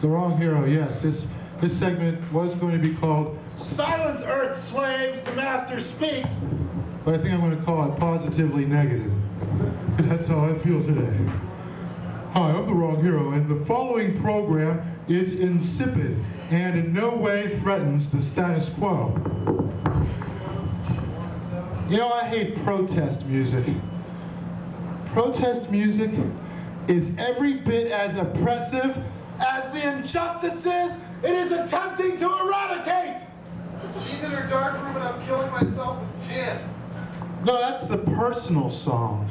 The wrong hero, yes. This segment was going to be called Silence Earth Slaves, the Master Speaks, but I think I'm going to call it Positively Negative, because that's how I feel today. Hi, I'm the wrong hero, and the following program is insipid and in no way threatens the status quo. You know, I hate protest music. Protest music is every bit as oppressive as the injustices it is attempting to eradicate. She's in her dark room and I'm killing myself with gin. No, that's the Personal song,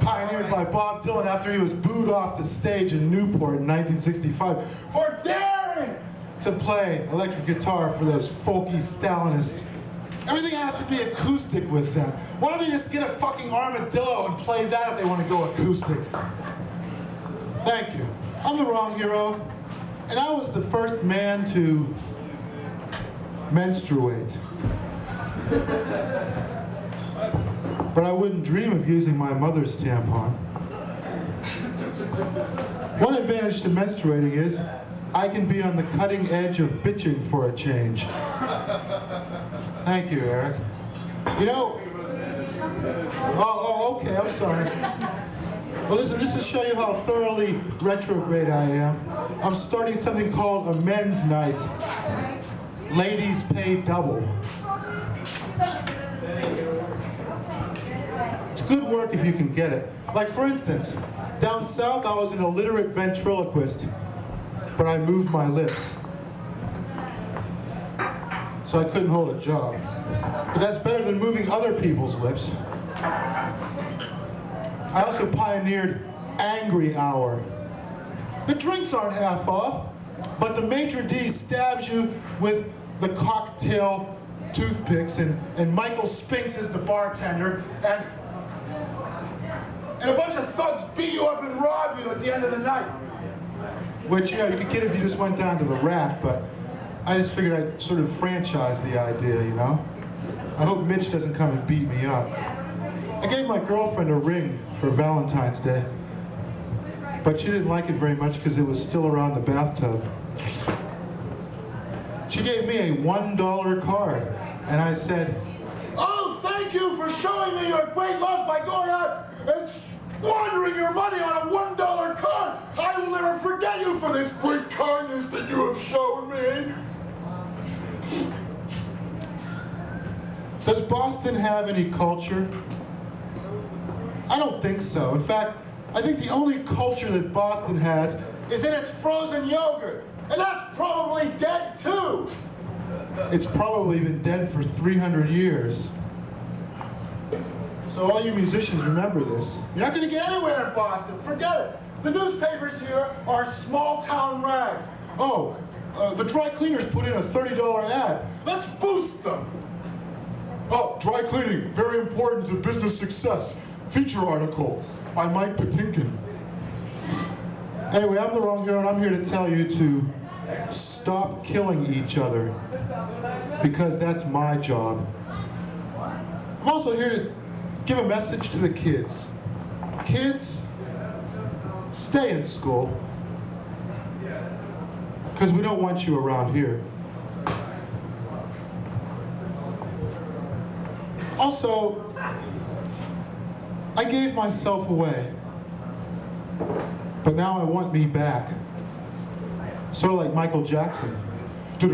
pioneered by Bob Dylan after he was booed off the stage in Newport in 1965 for daring to play electric guitar for those folky Stalinists. Everything has to be acoustic with them. Why don't they just get a fucking armadillo and play that if they want to go acoustic? Thank you. I'm the wrong hero, and I was the first man to menstruate. But I wouldn't dream of using my mother's tampon. One advantage to menstruating is I can be on the cutting edge of bitching for a change. Thank you, Eric. You know, okay, I'm sorry. Well, listen, just to show you how thoroughly retrograde I am, I'm starting something called a men's night. Ladies pay double. It's good work if you can get it. Like, for instance, down south I was an illiterate ventriloquist, but I moved my lips. So I couldn't hold a job. But that's better than moving other people's lips. I also pioneered Angry Hour. The drinks aren't half off, but the maitre d' stabs you with the cocktail toothpicks, and Michael Spinks is the bartender, and a bunch of thugs beat you up and rob you at the end of the night. Which, you know, you could get if you just went down to the Rat, but I just figured I'd sort of franchise the idea, you know? I hope Mitch doesn't come and beat me up. I gave my girlfriend a ring for Valentine's Day, but she didn't like it very much because it was still around the bathtub. She gave me a $1 card, and I said, "Oh, thank you for showing me your great love by going out and squandering your money on a $1 card. I will never forget you for this great kindness that you have shown me." Does Boston have any culture? I don't think so. In fact, I think the only culture that Boston has is in its frozen yogurt, and that's probably dead too. It's probably been dead for 300 years. So all you musicians, remember this. You're not going to get anywhere in Boston. Forget it. The newspapers here are small town rags. Oh, the dry cleaners put in a $30 ad. Let's boost them. Oh, dry cleaning, very important to business success. Feature article by Mike Patinkin. Anyway, I'm the wrong hero, and I'm here to tell you to stop killing each other, because that's my job. I'm also here to give a message to the kids. Kids, stay in school, because we don't want you around here. Also, I gave myself away, but now I want me back. Sort of like Michael Jackson. I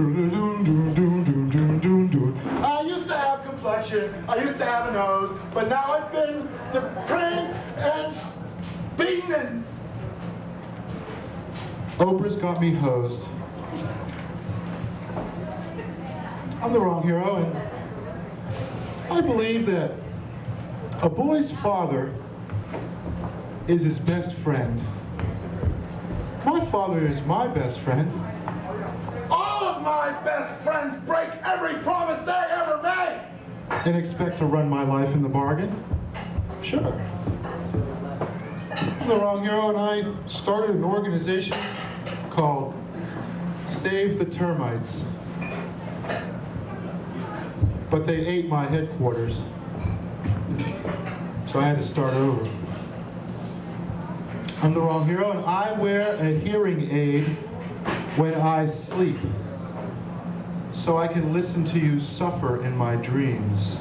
used to have complexion, I used to have a nose, but now I've been depraved and beaten and... Oprah's got me hosed. I'm the wrong hero, and I believe that a boy's father is his best friend. My father is my best friend. All of my best friends break every promise they ever made! And expect to run my life in the bargain? Sure. I'm the wrong hero, and I started an organization called Save the Termites. But they ate my headquarters, so I had to start over. I'm the wrong hero, and I wear a hearing aid when I sleep, so I can listen to you suffer in my dreams.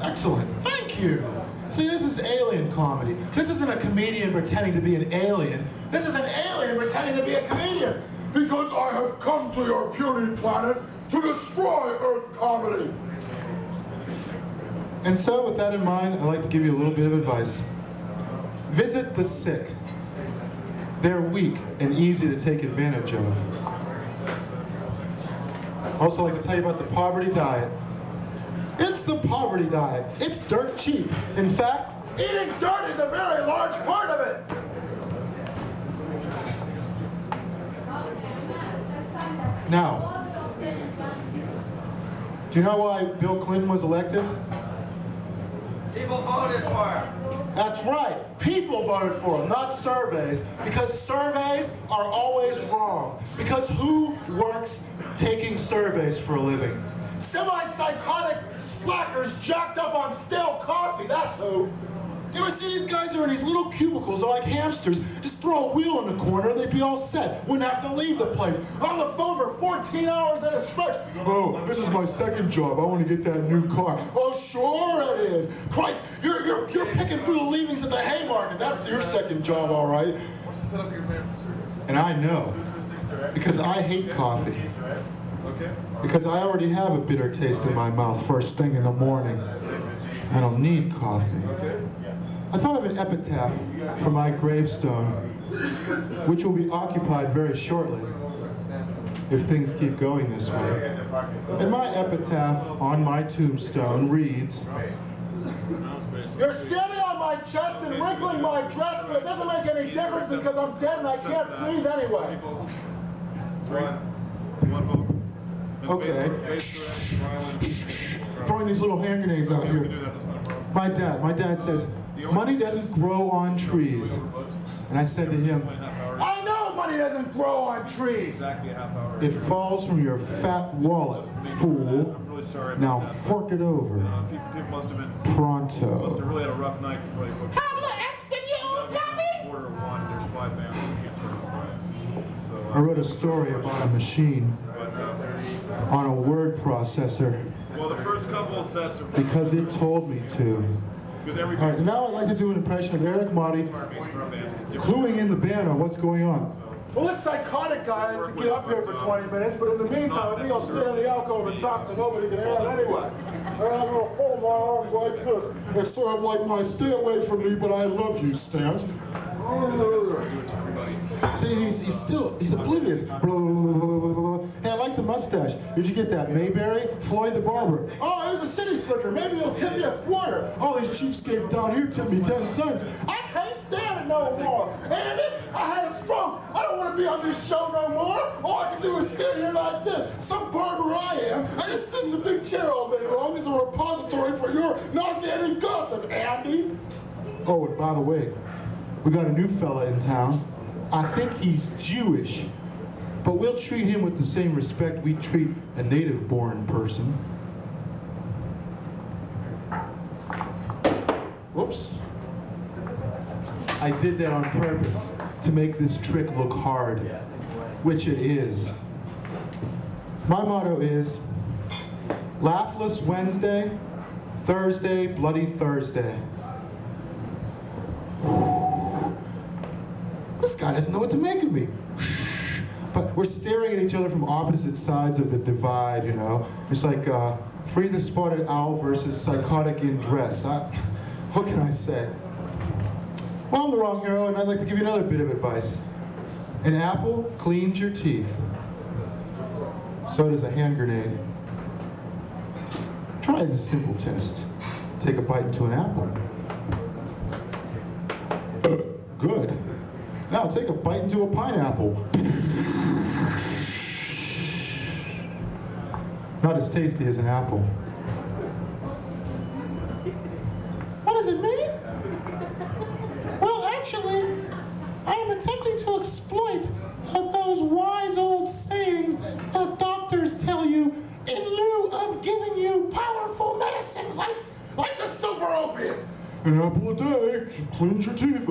Excellent, thank you. See, this is alien comedy. This isn't a comedian pretending to be an alien. This is an alien pretending to be a comedian. Because I have come to your puny planet to destroy Earth comedy. And so, with that in mind, I'd like to give you a little bit of advice. Visit the sick. They're weak and easy to take advantage of. Also, I'd like to tell you about the poverty diet. It's the poverty diet. It's dirt cheap. In fact, Eating dirt is a very large part of it. now, do you know why Bill Clinton was elected? People voted for him. That's right. People voted for him, not surveys. Because surveys are always wrong. Because who works taking surveys for a living? Semi-psychotic slackers jacked up on stale coffee, that's who. You ever see these guys who are in these little cubicles, they're like hamsters, just throw a wheel in the corner, they'd be all set, wouldn't have to leave the place. On the phone for 14 hours at a stretch. Oh, this is my second job, I want to get that new car. Oh, sure it is. Christ, you're picking through the leavings at the Haymarket, that's your second job, all right. What's the setup your man? And I know, because I hate coffee. Okay. Because I already have a bitter taste in my mouth first thing in the morning. I don't need coffee. I thought of an epitaph for my gravestone, which will be occupied very shortly, if things keep going this way. And my epitaph on my tombstone reads, You're standing on my chest and wrinkling my dress, but it doesn't make any difference because I'm dead and I can't breathe anyway. One vote. Okay. Throwing these little hand grenades out here. My dad says, money doesn't grow on trees. And I said to him, I know money doesn't grow on trees. Exactly a half hour. it falls from your fat wallet, fool. I'm really sorry. Now fork it over. People must have Pronto. really had a rough night before they booked. Habla español, papi! Quarter of one, there's 5 bands who can't start to play. I wrote a story about a machine on a word processor Well, the first couple of sets are because it told me to. because every All right, and now I'd like to do an impression of Eric Motti drum band is different. cluing in the band on what's going on. Well, this psychotic guy has to get up here for 20 minutes, but in the meantime, I think I'll stand in the alcove and talk so nobody can hear him anyway. And I'm going to fold my arms like this. It's sort of like my stay away from me, but I love you stance. See, he's oblivious. Hey, I like the mustache. Did you get that? Mayberry? Floyd the barber. Oh, here's a city slicker. Maybe he'll tip me a quarter. All these cheapskates down here tip me 10 cents. I can't stand it no more. Andy, I had a stroke. I don't want to be on this show no more. All I can do is stand here like this. Some barber I am. I just sit in the big chair all day long. It's a repository for your nauseating gossip, Andy. Oh, and by the way, we got a new fella in town. I think he's Jewish, but we'll treat him with the same respect we treat a native-born person. Whoops. I did that on purpose to make this trick look hard, which it is. My motto is, Laughless Wednesday, Thursday, Bloody Thursday. This guy doesn't know what to make of me. But we're staring at each other from opposite sides of the divide, you know. It's like Free the Spotted Owl versus Psychotic in Dress. What can I say? Well, I'm the wrong hero, and I'd like to give you another bit of advice. An apple cleans your teeth. So does a hand grenade. Try a simple test. Take a bite into an apple. Good. Now take a bite into a pineapple. Not as tasty as an apple. What does it mean? Well, actually, I am attempting to exploit those wise old sayings that the doctors tell you in lieu of giving you powerful medicines like Like the super opiates. an apple a day cleans your teeth.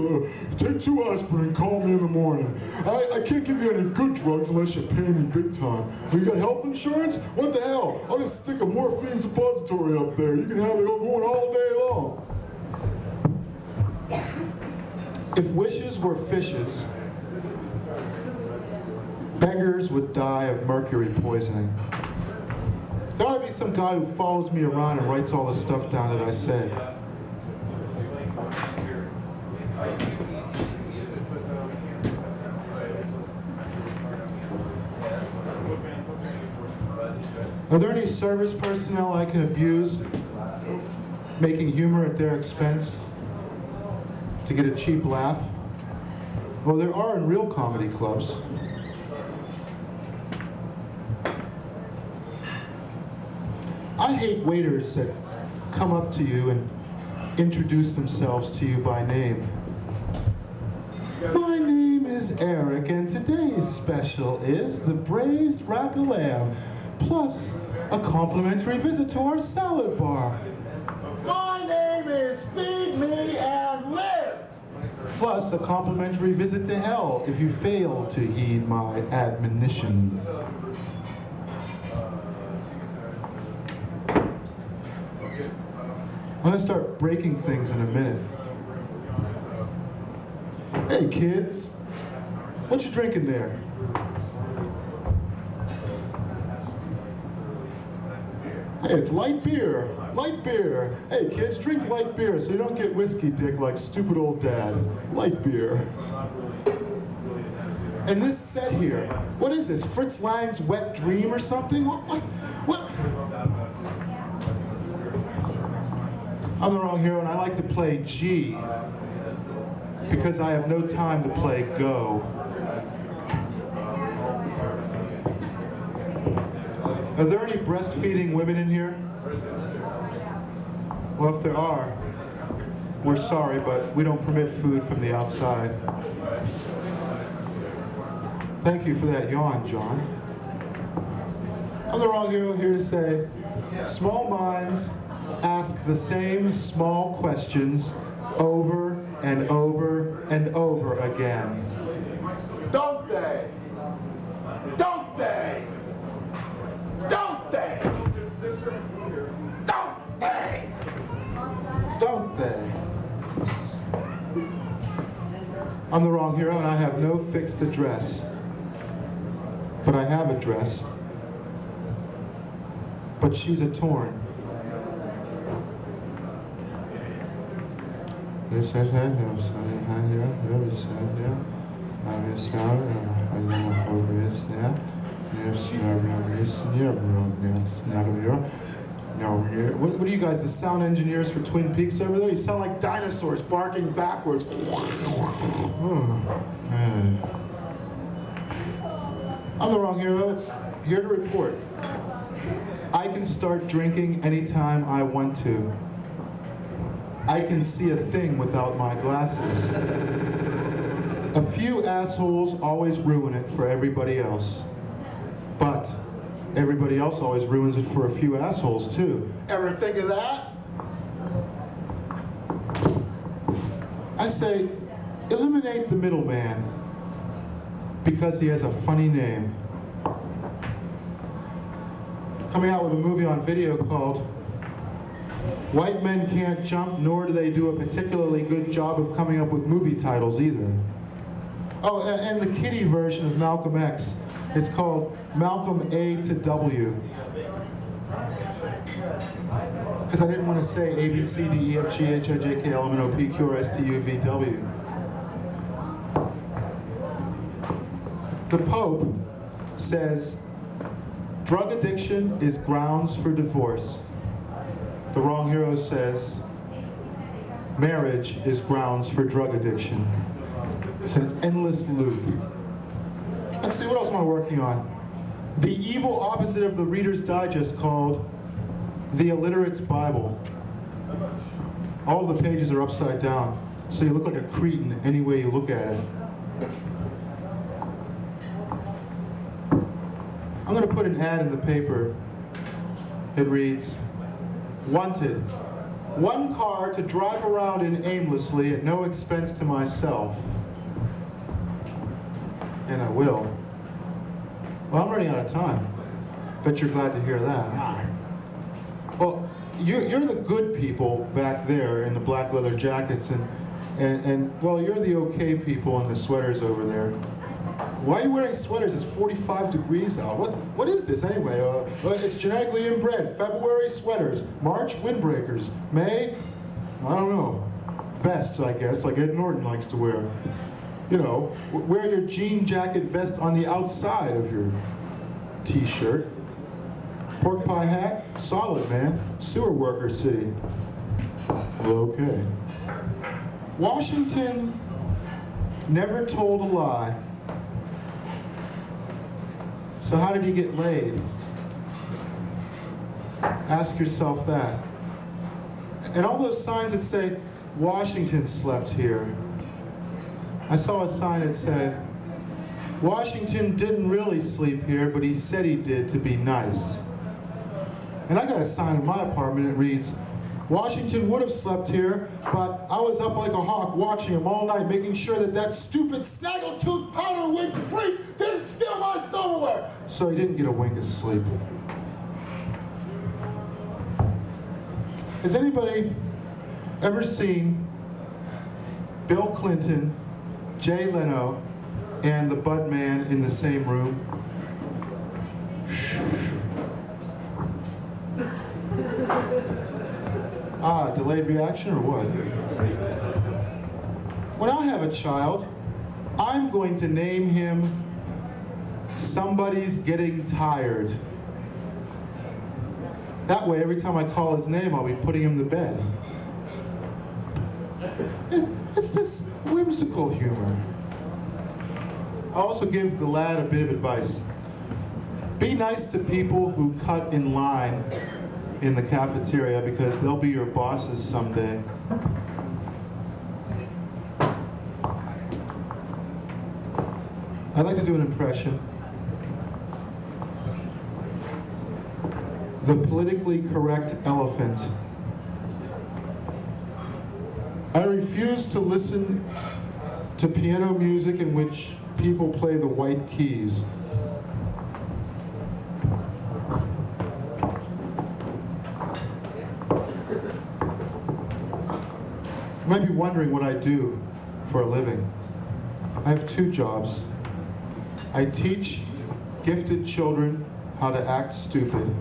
Take 2 aspirin and call me in the morning. I can't give you any good drugs unless you pay me big time. You got health insurance? What the hell? I'll just stick a morphine suppository up there. You can have it going all day long. If wishes were fishes, beggars would die of mercury poisoning. There ought to be some guy who follows me around and writes all the stuff down that I say. Are there any service personnel I can abuse, making humor at their expense to get a cheap laugh? Well, there are in real comedy clubs. I hate waiters that come up to you and introduce themselves to you by name. My name is Eric, and today's special is the braised rack of lamb, plus a complimentary visit to our salad bar. My name is Feed Me and Live. Plus a complimentary visit to hell if you fail to heed my admonition. I'm gonna start breaking things in a minute. Hey kids, what you drinking there? Hey, it's light beer, light beer. Hey kids, drink light beer so you don't get whiskey dick like stupid old dad. Light beer. And this set here, what is this, Fritz Lang's Wet Dream or something? What? I'm the wrong hero and I like to play G because I have no time to play Go. Are there any breastfeeding women in here? Well, if there are, we're sorry, but we don't permit food from the outside. Thank you for that yawn, John. I'm the wrong hero here to say, small minds ask the same small questions over and over and over again. Don't they? Don't they? Don't they? Don't they? Don't they? I'm the wrong hero and I have no fixed address. But I have a dress. But she's a torn. What are you guys, the sound engineers for Twin Peaks over there? You sound like dinosaurs barking backwards. I'm the wrong hero. Here to report. I can start drinking anytime I want to. I can see a thing without my glasses. A few assholes always ruin it for everybody else. But everybody else always ruins it for a few assholes too. Ever think of that? I say, eliminate the middleman because he has a funny name. Coming out with a movie on video called White Men Can't Jump, nor do they do a particularly good job of coming up with movie titles either. Oh, and the kiddie version of Malcolm X. It's called Malcolm A to W. Because I didn't want to say A, B, C, D, E, F, G, H, I, J, K, L, M, N, O, P, Q, R, S, T, U, V, W. The Pope says, drug addiction is grounds for divorce. The wrong hero says, marriage is grounds for drug addiction. It's an endless loop. Let's see, what else am I working on? The evil opposite of the Reader's Digest called the Illiterates Bible. All the pages are upside down, so you look like a cretin any way you look at it. I'm going to put an ad in the paper. It reads, wanted, One car to drive around in aimlessly at no expense to myself. And I will. Well, I'm running out of time. Bet you're glad to hear that. Well, you're the good people back there in the black leather jackets, and well, you're the okay people in the sweaters over there. Why are you wearing sweaters? It's 45 degrees out. What is this anyway? It's genetically inbred. February sweaters, March windbreakers, May, I don't know, vests, I guess, like Ed Norton likes to wear. You know, wear your jean jacket vest on the outside of your t-shirt. Pork pie hat, solid, man. Sewer worker city. Well, okay. Washington never told a lie. So how did he get laid? Ask yourself that. And all those signs that say, Washington slept here. I saw a sign that said, Washington didn't really sleep here, but he said he did to be nice. And I got a sign in my apartment that reads, Washington would have slept here, but I was up like a hawk watching him all night, making sure that stupid snaggletooth powder wig freak didn't steal my silverware. So he didn't get a wink of sleep. Has anybody ever seen Bill Clinton, Jay Leno, and the Bud Man in the same room? Delayed reaction or what? When I have a child, I'm going to name him Somebody's Getting Tired. That way, every time I call his name, I'll be putting him to bed. It's this whimsical humor. I also give the lad a bit of advice. Be nice to people who cut in line in the cafeteria because they'll be your bosses someday. I'd like to do an impression. The politically correct elephant. I refuse to listen to piano music in which people play the white keys. You might be wondering what I do for a living. I have two jobs. I teach gifted children how to act stupid,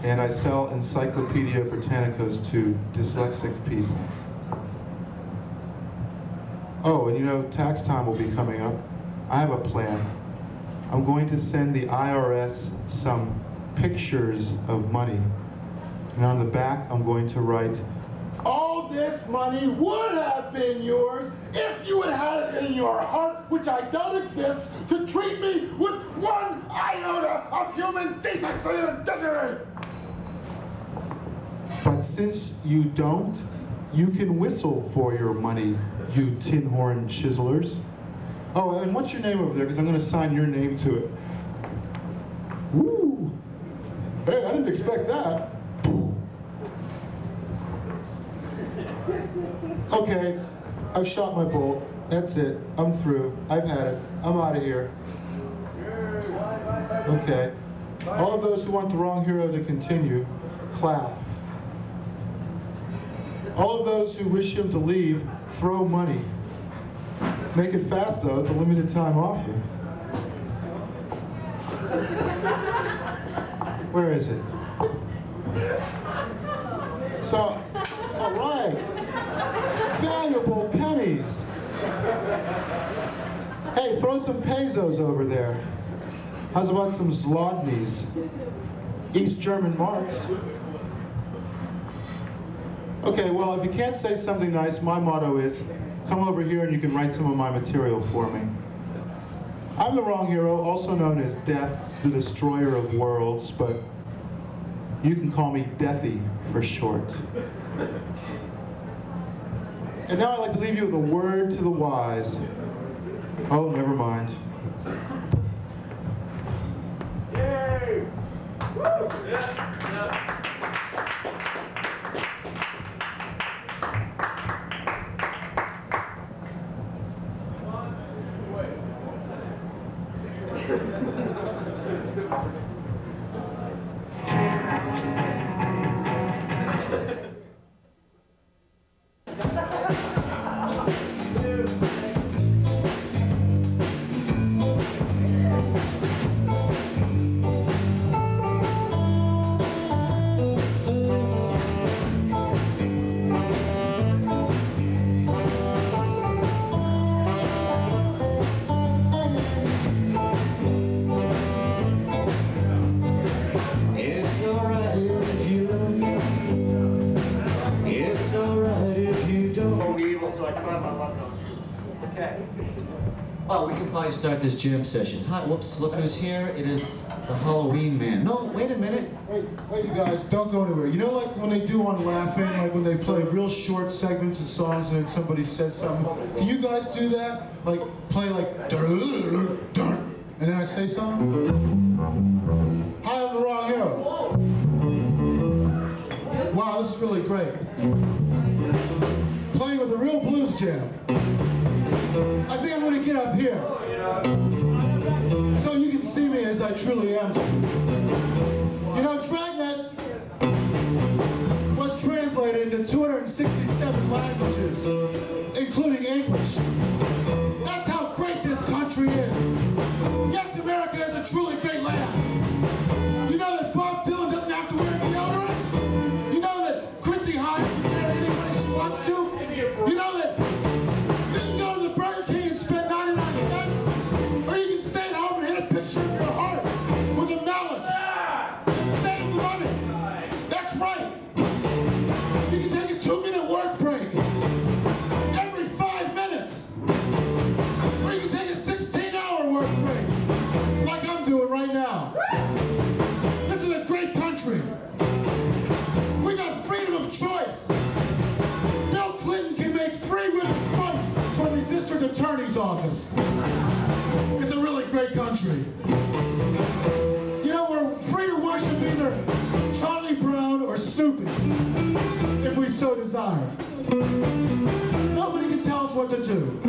and I sell Encyclopedia Britannicas to dyslexic people. Oh, and you know, tax time will be coming up. I have a plan. I'm going to send the IRS some pictures of money. And on the back, I'm going to write, all this money would have been yours if you had had it in your heart, which I doubt exists, to treat me with one iota of human decency and dignity. But since you don't, you can whistle for your money, you tin horn chiselers. Oh, and what's your name over there? Because I'm going to sign your name to it. Woo! Hey, I didn't expect that. Okay, I've shot my bolt. That's it. I'm through. I've had it. I'm out of here. Okay. All of those who want the wrong hero to continue, clap. All of those who wish him to leave, throw money. Make it fast though, it's a limited time offer. Where is it? So, all right. Valuable pennies. Hey, throw some pesos over there. How's about some zlotnies? East German marks. Okay, well, if you can't say something nice, my motto is, come over here and you can write some of my material for me. I'm the wrong hero, also known as Death, the Destroyer of Worlds, but you can call me Deathy for short. And now I'd like to leave you with a word to the wise. Oh, never mind. Yay! Woo! Yeah. Well, we can probably start this jam session. Hi, whoops, look who's here. It is the Halloween man. No, wait a minute. Wait, you guys, don't go anywhere. You know, like when they do on Laughing, like when they play real short segments of songs and then somebody says something. Can you guys do that? Like, play like, dun, dun, and then I say something? Hi, I'm the wrong hero. Wow, this is really great. Playing with a real blues jam. I think I'm going to get up here so you can see me as I truly am. You know, Dragnet was translated into 267 languages, including English. That's how great this country is. Yes, America is a truly great land. You know that Bob Dylan doesn't have to wear deodorant? You know that Chrissy Hines can marry anybody she wants to? You know that you can go to the Burger King and spend 99 cents? Or you can stay at home and hit a picture of your heart with a mallet and save the money. That's right. You can take a 2-minute work break every 5 minutes. Or you can take a 16-hour work break like I'm doing right now. This is a great country. We got freedom of choice. Bill Clinton can make 3 women fight for the district attorney's office. It's a really great country. You know, we're free to worship either Charlie Brown or Snoopy, if we so desire. Nobody can tell us what to do.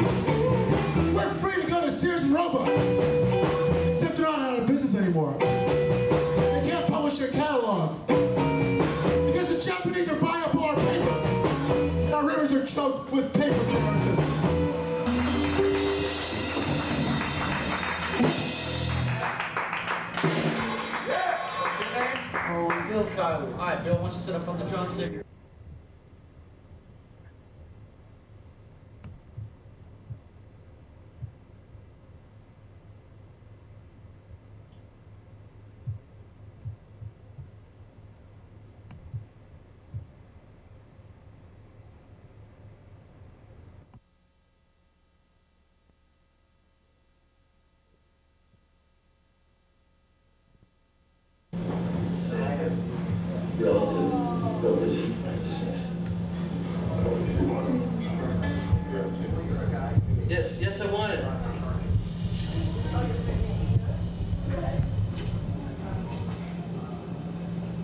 We're free to go to Sears and Roebuck, except they're not out of business anymore. They can't publish their catalog because the Japanese are buying up all our paper, and our rivers are choked with paper from our system. Oh, Bill Kyle. All right, Bill, why don't you sit up on the drum set? Yes, I want it.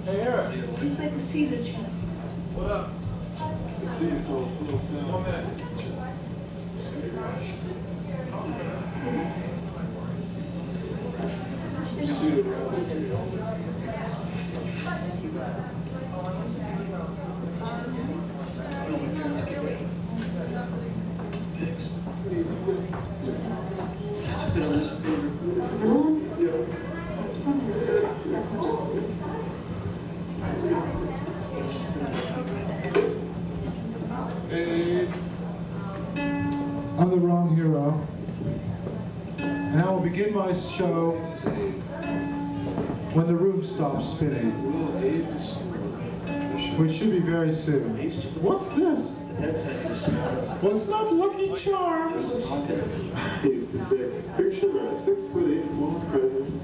Hey, Eric. It's like a cedar chest. What up? Let's see, so 1 minute. I'm the wrong hero, and I will begin my show when the room stops spinning, which should be very soon. What's this? Well, it's not Lucky Charms. He used to say, picture a 6'8" small president.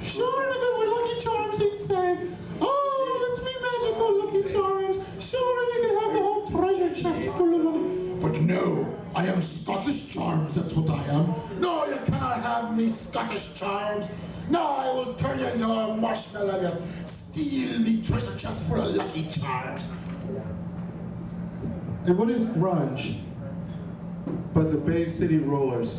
Sure, if it were Lucky Charms, he'd say, oh, it's me magical Lucky Charms. Sure, you can have the whole treasure chest full of them. But no, I am Scottish Charms, that's what I am. No, you cannot have me Scottish Charms. No, I will turn you into a marshmallow and steal me treasure chest full of Lucky Charms. And what is grunge but the Bay City Rollers?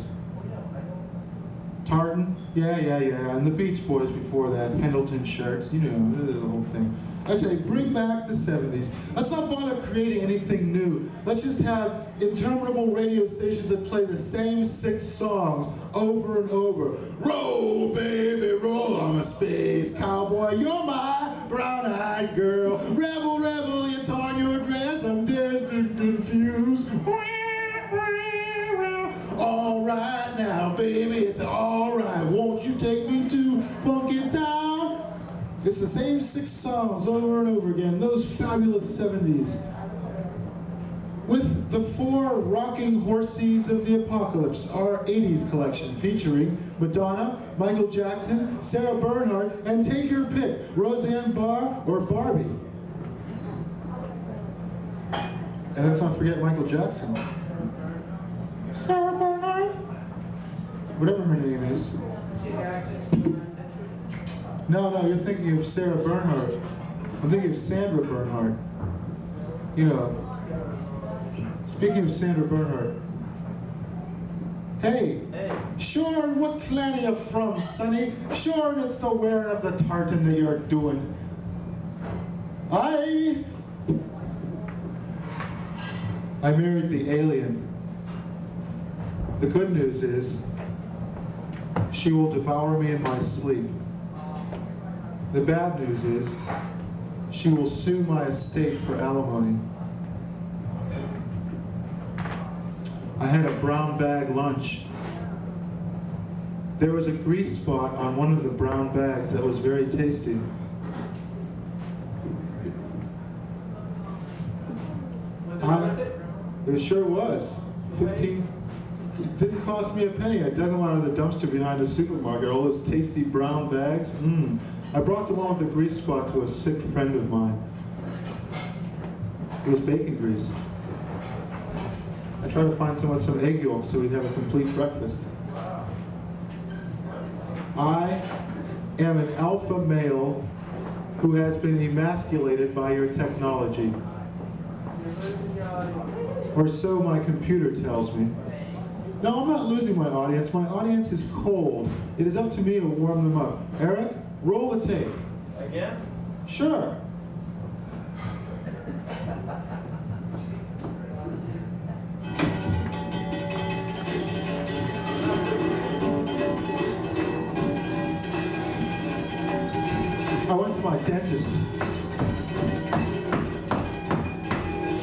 Tartan? Yeah. And the Beach Boys before that, Pendleton shirts, you know, the whole thing. I say, bring back the 70s. Let's not bother creating anything new. Let's just have interminable radio stations that play the same 6 songs over and over. Roll, baby, roll, I'm a space cowboy. You're my brown-eyed girl. Rebel, rebel, you torn your dress. I'm destined confused. All right now, baby, it's all right. Won't you take me to Funky Town? It's the same 6 songs over and over again, those fabulous 70s. With the 4 rocking horses of the apocalypse, our 80s collection featuring Madonna, Michael Jackson, Sarah Bernhardt, and take your pick, Roseanne Barr or Barbie. And let's not forget Michael Jackson. Sarah Bernhardt? Whatever her name is. No, you're thinking of Sarah Bernhardt. I'm thinking of Sandra Bernhardt. You know, speaking of Sandra Bernhardt. Hey, sure, what clan are you from, sonny? Sure, it's the wearing of the tartan that you're doing. I married the alien. The good news is, she will devour me in my sleep. The bad news is, she will sue my estate for alimony. I had a brown bag lunch. There was a grease spot on one of the brown bags that was very tasty. It sure was. 15. It didn't cost me a penny. I dug them out of the dumpster behind the supermarket. All those tasty brown bags. I brought the one with the grease spot to a sick friend of mine. It was bacon grease. I tried to find someone some egg yolk so we'd have a complete breakfast. I am an alpha male who has been emasculated by your technology. Or so my computer tells me. No, I'm not losing my audience. My audience is cold. It is up to me to warm them up. Eric, roll the tape. Again? Sure. I went to my dentist.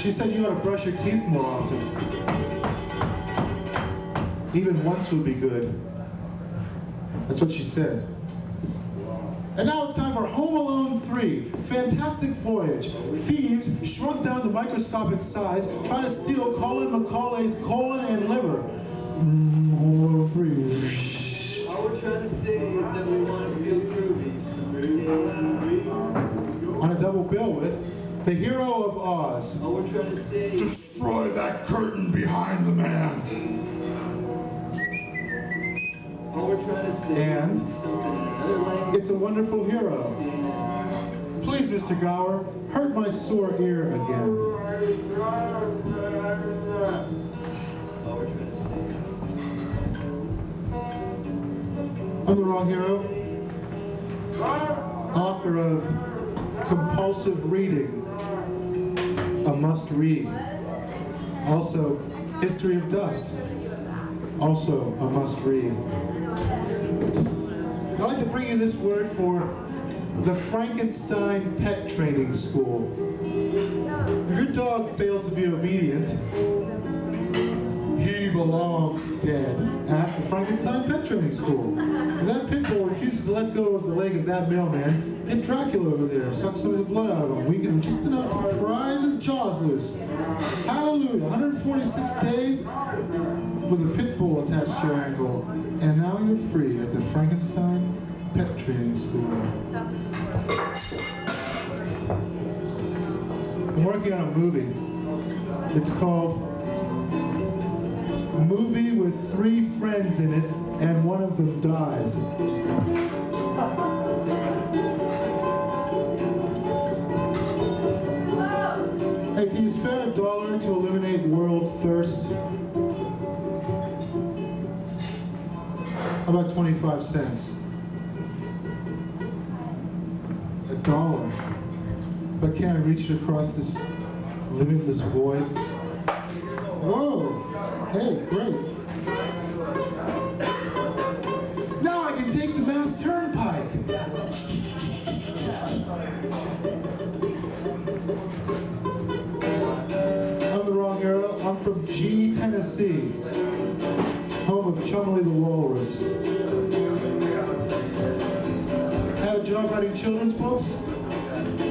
She said you ought to brush your teeth more often. Even once would be good. That's what she said. And now it's time for Home Alone 3, Fantastic Voyage. Thieves, shrunk down to microscopic size, try to steal Colin McCauley's colon and liver. Home Alone 3. All we're trying to say is that we want to feel groovy someday. On a double bill with the hero of Oz. All we're trying to say is Destroy that curtain behind the man. all we're trying to say And is something in another language. It's a Wonderful Hero. Please, Mr. Gower, hurt my sore ear again. All we're trying to say. I'm the wrong hero. Author of Compulsive Reading, a must read. Also, History of Dust, also a must read. I'd like to bring you this word for the Frankenstein Pet Training School. If your dog fails to be obedient, he belongs dead at the Frankenstein Pet Training School. If that pit bull refuses to let go of the leg of that mailman, get Dracula over there, suck some of the blood out of him, weaken him just enough to prise his jaws loose. Hallelujah, 146 days with a pit bull attached to your ankle. And now you're free at the Frankenstein Pet Training School. I'm working on a movie. It's called Movie with 3 friends in it and one of them dies. Hey, can you spare $1 to eliminate world thirst? How about 25 cents? $1. But can I reach it across this limitless void? Whoa! Hey, great. Now I can take the Mass Turnpike. I'm the wrong hero. I'm from G, Tennessee, home of Chumley the Walrus. Had a job writing children's books,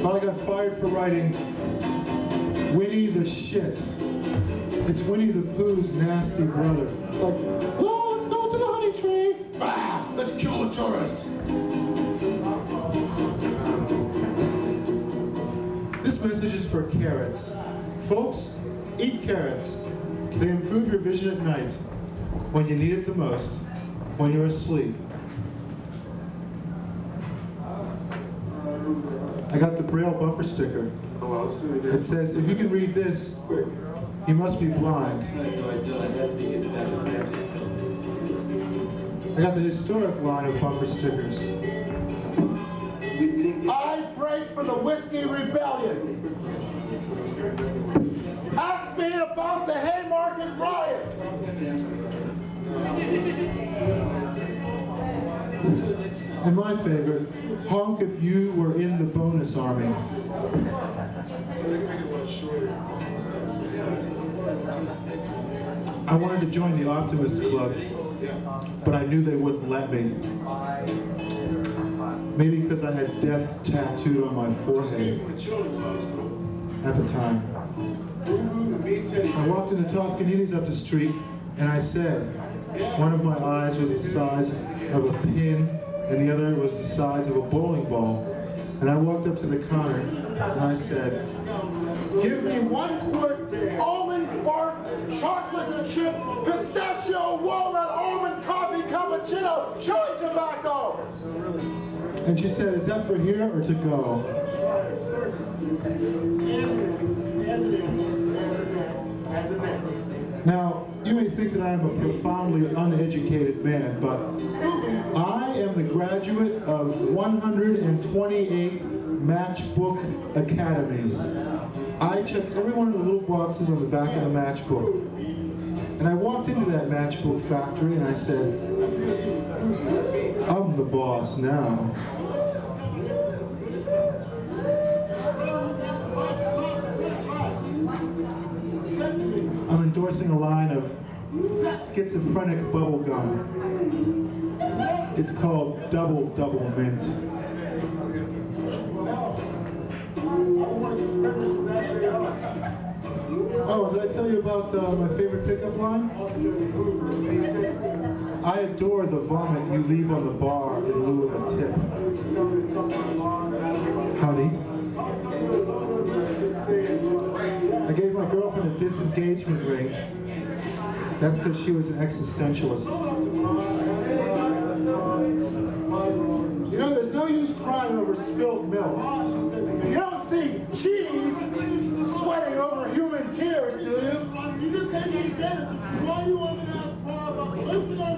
but I got fired for writing Winnie the Shit. It's Winnie the Pooh's nasty brother. It's like, oh, let's go to the honey tree. Ah, let's kill the tourists. This message is for carrots. Folks, eat carrots. They improve your vision at night, when you need it the most, when you're asleep. I got the Braille bumper sticker. It says, if you can read this, you must be blind. I got the historic line of bumper stickers. I break for the Whiskey Rebellion. Ask me about the Haymarket riots. And my favorite, honk if you were in the bonus army. I wanted to join the Optimist Club, but I knew they wouldn't let me. Maybe because I had death tattooed on my forehead at the time. I walked in the Toscaninis up the street, and I said, one of my eyes was the size of a pin, and the other was the size of a bowling ball. And I walked up to the counter, and I said, Give me 1 quart almond bark, chocolate chip, pistachio, walnut, almond coffee, cappuccino, chewing tobacco. and she said, is that for here or to go? Now, you may think that I am a profoundly uneducated man, but I am the graduate of 128 matchbook academies. I checked every one of the little boxes on the back of the matchbook. And I walked into that matchbook factory and I said, I'm the boss now. I'm endorsing a line of schizophrenic bubblegum. It's called Double Mint. Oh, did I tell you about my favorite pickup line? I adore the vomit you leave on the bar in lieu of a tip. Honey? I gave my girlfriend a disengagement ring. That's because she was an existentialist. You know, there's no use crying over spilled milk. You don't see cheese sweating over human tears, do you? You just can't get advantage of why you want to ask Paul about the lifting on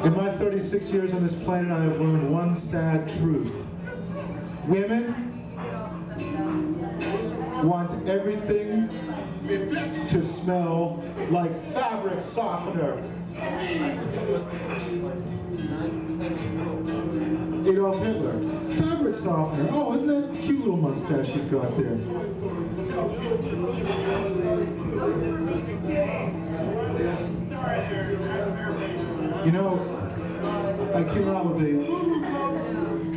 his In my 36 years on this planet, I have learned one sad truth. Women want everything to smell like fabric softener. Adolf Hitler. Fabric softener. Oh, isn't that a cute little mustache he's got there? You know, I came out with a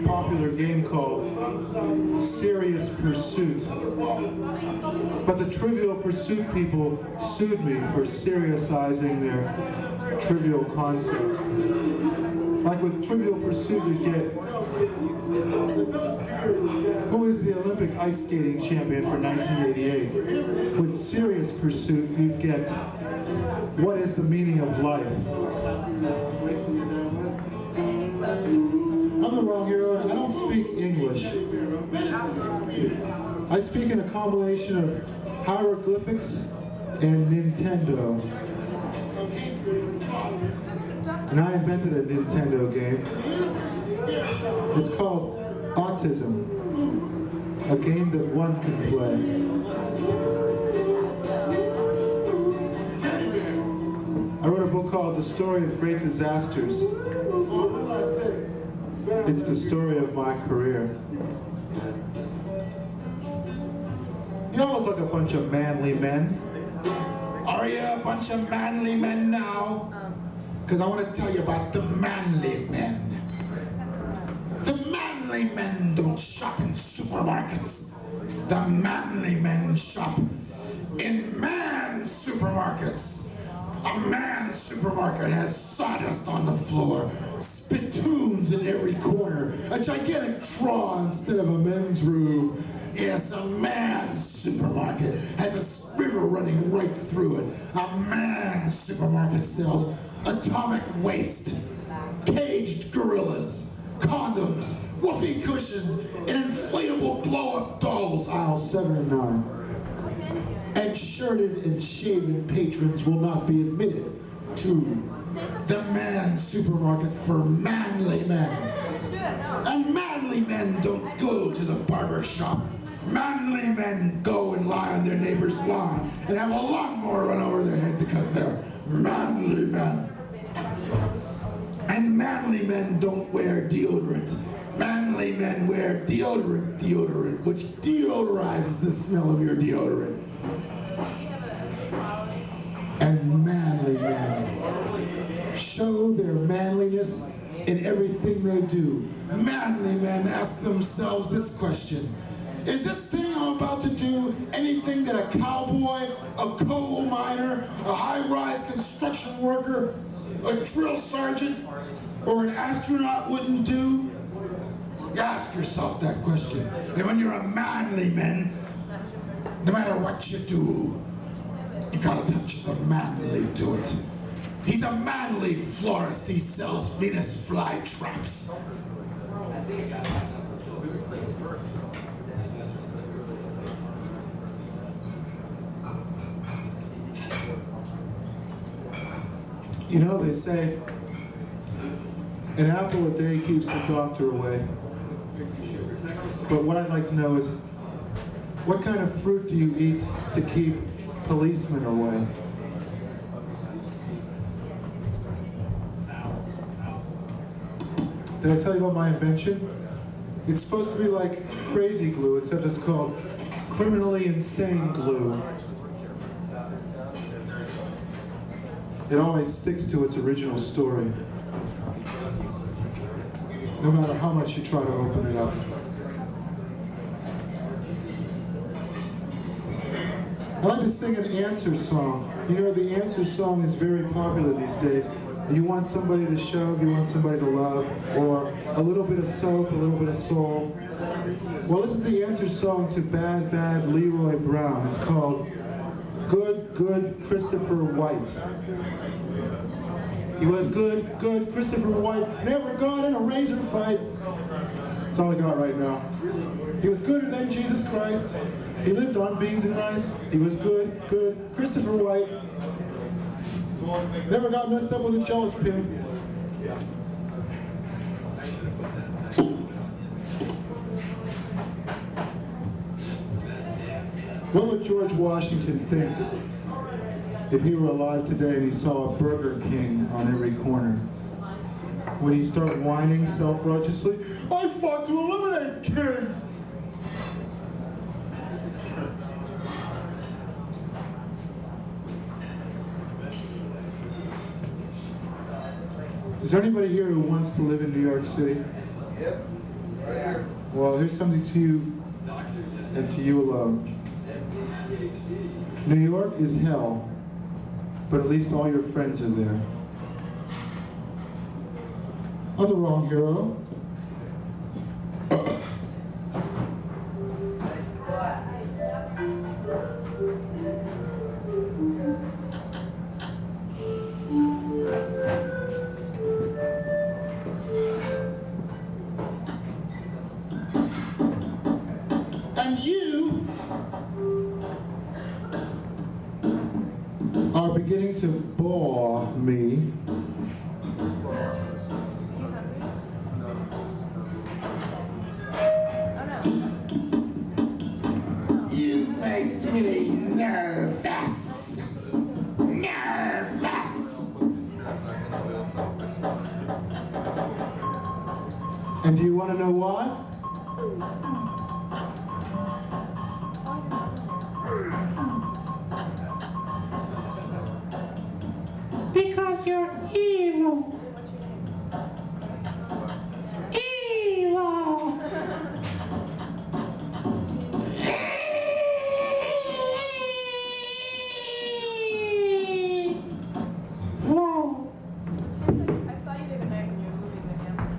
popular game called Serious Pursuit. But the Trivial Pursuit people sued me for seriosizing their trivial concept. Like with Trivial Pursuit, you get who is the Olympic ice skating champion for 1988? With Serious Pursuit, you get what is the meaning of life? I'm the wrong hero. I don't speak English. I speak in a combination of hieroglyphics and Nintendo. And I invented a Nintendo game. It's called Autism, a game that one can play. I wrote a book called The Story of Great Disasters. It's the story of my career. You all look like a bunch of manly men. Are you a bunch of manly men now? Because I want to tell you about the manly men. The manly men don't shop in supermarkets. The manly men shop in man supermarkets. A man supermarket has sawdust on the floor, spittoons in every corner, a gigantic trough instead of a men's room. Yes, a man's supermarket has a river running right through it. A man's supermarket sells atomic waste, caged gorillas, condoms, whoopee cushions, and inflatable blow-up dolls. Aisles 7 and 9. And shirted and shaven patrons will not be admitted to the man's supermarket for manly men. And manly men don't go to the barber shop. Manly men go and lie on their neighbor's lawn and have a lawnmower run over their head because they're manly men. And manly men don't wear deodorant. Manly men wear deodorant, which deodorizes the smell of your deodorant. And manly men show their manliness in everything they do. Manly men ask themselves this question: is this thing I'm about to do anything that a cowboy, a coal miner, a high-rise construction worker, a drill sergeant, or an astronaut wouldn't do? You ask yourself that question. And when you're a manly man, no matter what you do, you gotta touch the manly to it. He's a manly florist. He sells Venus fly traps. You know, they say an apple a day keeps the doctor away. But what I'd like to know is, what kind of fruit do you eat to keep policemen away? Did I tell you about my invention? It's supposed to be like crazy glue, except it's called criminally insane glue. It always sticks to its original story, no matter how much you try to open it up. I like to sing an answer song. You know, the answer song is very popular these days. You want somebody to shove, you want somebody to love, or a little bit of soap, a little bit of soul. Well, this is the answer song to Bad, Bad Leroy Brown. It's called Good, Good Christopher White. He was good, good Christopher White, never got in a razor fight. That's all I got right now. He was gooder than Jesus Christ. He lived on beans and rice. He was good, good Christopher White. Never got messed up with a jealous pin. What would George Washington think if he were alive today and he saw a Burger King on every corner? Would he start whining self-righteously, "I fought to eliminate kids"? Is there anybody here who wants to live in New York City? Yep. Right here. Well, here's something to you and to you alone. New York is hell, but at least all your friends are there. I'm the wrong hero. or me. You make me nervous. Nervous. And do you want to know why? Because you're evil. Evil. Whoa. Seems like I saw you the other night when you were moving the Hamptons.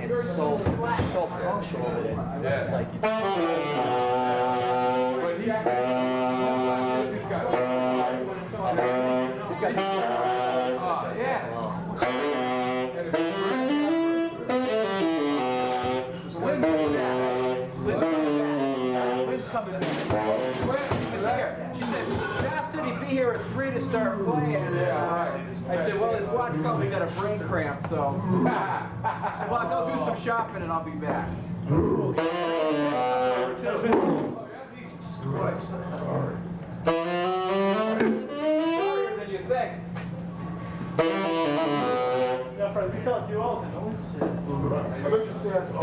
It's so partial over there. It's like Lynn's coming back. She was here. She said, Josh said he'd be here at 3 to start playing. And, I said, well, his watch probably got a brain cramp, so. I said, well, I'll go do some shopping and I'll be back. Jesus Christ, I'm sorry. Sorrier than you think. I bet you said that's all.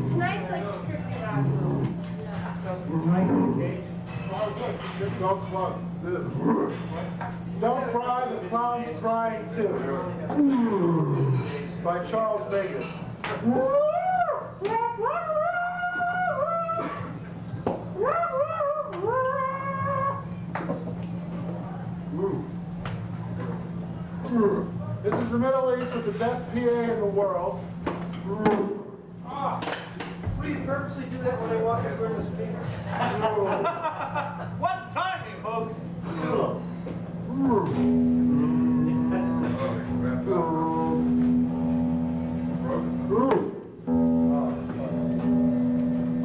Tonight's like strictly rock and roll. Don't cry, the clown's crying too. By Charles Vegas. This is the Middle East with the best PA in the world. What do you purposely do that when I walk in front of the speaker? What timing, folks?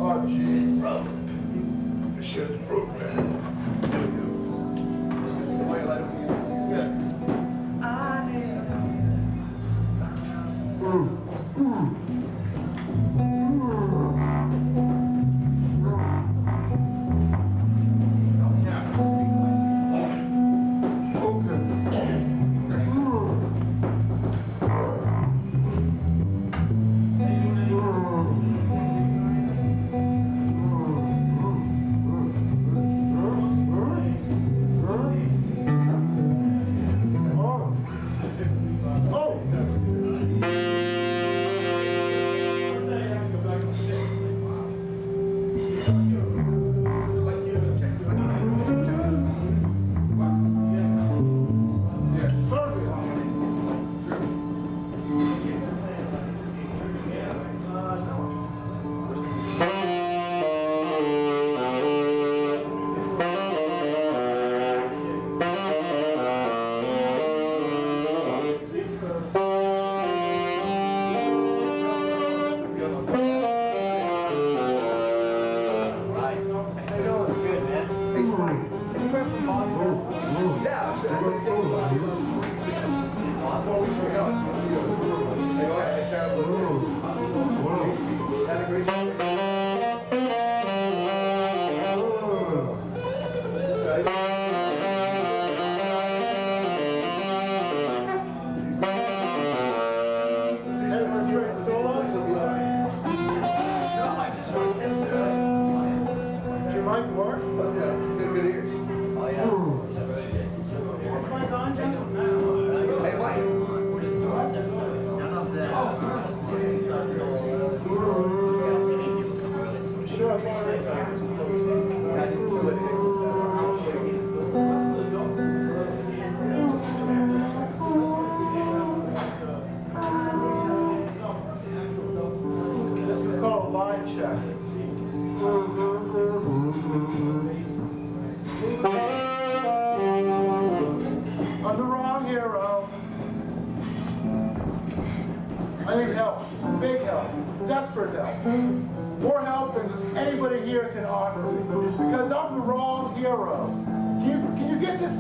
Oh, gee. This shit's broke, man. I need help, big help, desperate help. More help than anybody here can offer me. Because I'm the wrong hero. Can you get this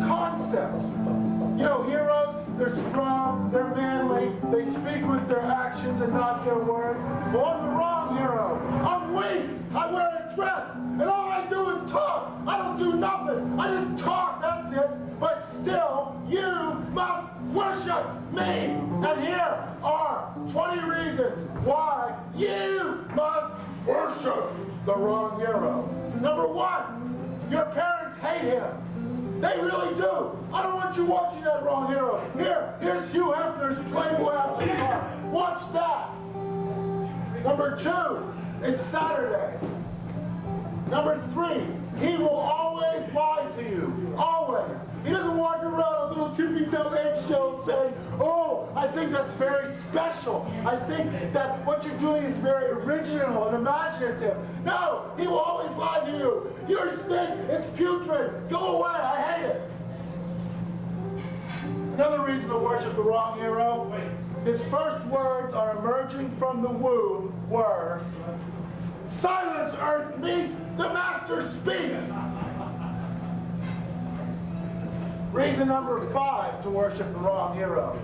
concept? You know, heroes, they're strong, they're manly, they speak with their actions and not their words. Well, I'm the wrong hero. I'm weak. I wear a dress, and all I do is talk. I don't do nothing. I just talk, that's it. But still, you must worship me. And here are 20 reasons why you must worship the wrong hero. Number one, your parents hate him. They really do. I don't want you watching that wrong hero. Here's Hugh Hefner's Playboy After Dark. Watch that. Number two, it's Saturday. Number three, he will always lie to you. Always. He doesn't walk around a little tippy-toe eggshell saying, oh, I think that's very special. I think that what you're doing is very original and imaginative. No, he will always lie to you. Your stink, it's putrid. Go away, I hate it. Another reason to worship the wrong hero, his first words on emerging from the womb were, silence, earth meat, the master speaks. Reason number 5 to worship the wrong hero.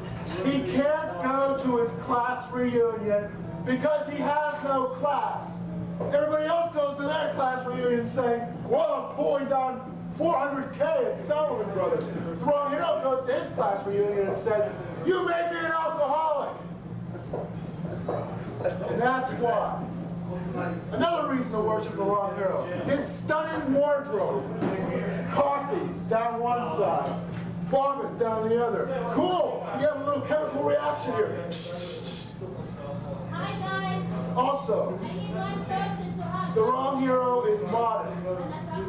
He can't go to his class reunion because he has no class. Everybody else goes to their class reunion saying, well, I'm pulling down 400K at Sullivan Brothers. The wrong hero goes to his class reunion and says, you made me an alcoholic. And that's why. Another reason to worship the wrong hero. His stunning wardrobe. Coffee down one side, vomit down the other. Cool! You have a little chemical reaction here. Hi guys. Also, the wrong hero is modest.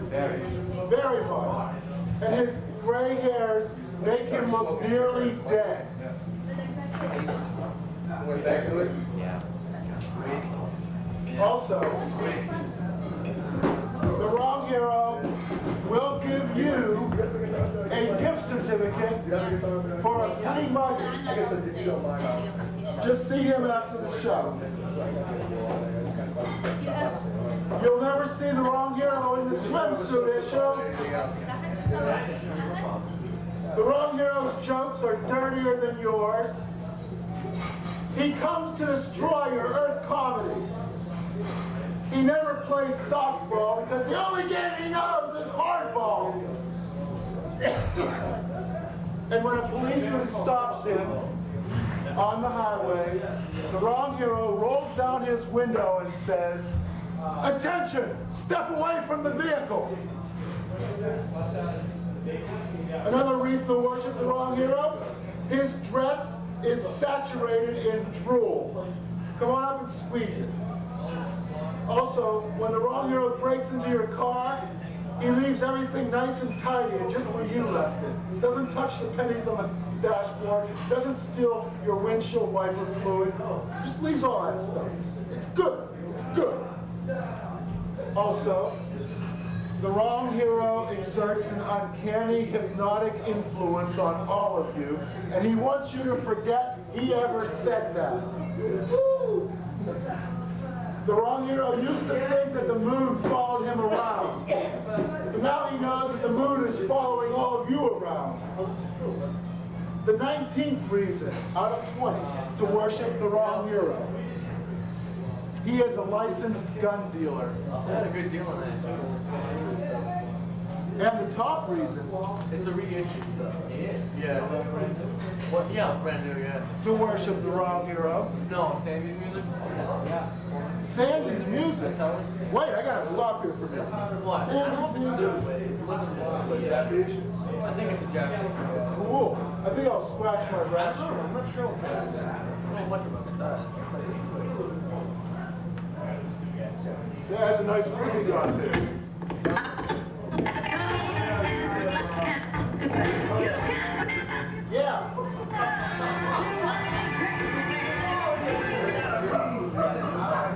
Very modest. And his gray hairs make him look nearly dead. Went back to it? Also, the wrong hero will give you a gift certificate for a free mug. Just see him after the show. You'll never see the wrong hero in the swimsuit issue. The wrong hero's jokes are dirtier than yours. He comes to destroy your Earth comedy. He never plays softball because the only game he knows is hardball. And when a policeman stops him on the highway, the wrong hero rolls down his window and says, attention, step away from the vehicle. Another reason to worship the wrong hero, his dress is saturated in drool. Come on up and squeeze it. Also, when the wrong hero breaks into your car, he leaves everything nice and tidy and just where you left it. Doesn't touch the pennies on the dashboard, doesn't steal your windshield wiper fluid, just leaves all that stuff. It's good, it's good. Also, the wrong hero exerts an uncanny hypnotic influence on all of you, and he wants you to forget he ever said that. Woo! The wrong hero used to think that the moon followed him around, but now he knows that the moon is following all of you around. The 19th reason out of 20 to worship the wrong hero. He is a licensed gun dealer. I had a good deal on that. And the top reason It's a reissue stuff. Yeah. What? Yeah, brand new, yeah. to worship the wrong hero. No, Sammy's music? Yeah. Sandy's music. Wait, I gotta stop here for a minute. What? Sandy's music. It looks Japanese. I think it's a Japanese. Cool. I think I'll scratch my rash. I'm not sure what that is. I don't know much about guitar. Yeah, that's a nice rig you got there. Yeah.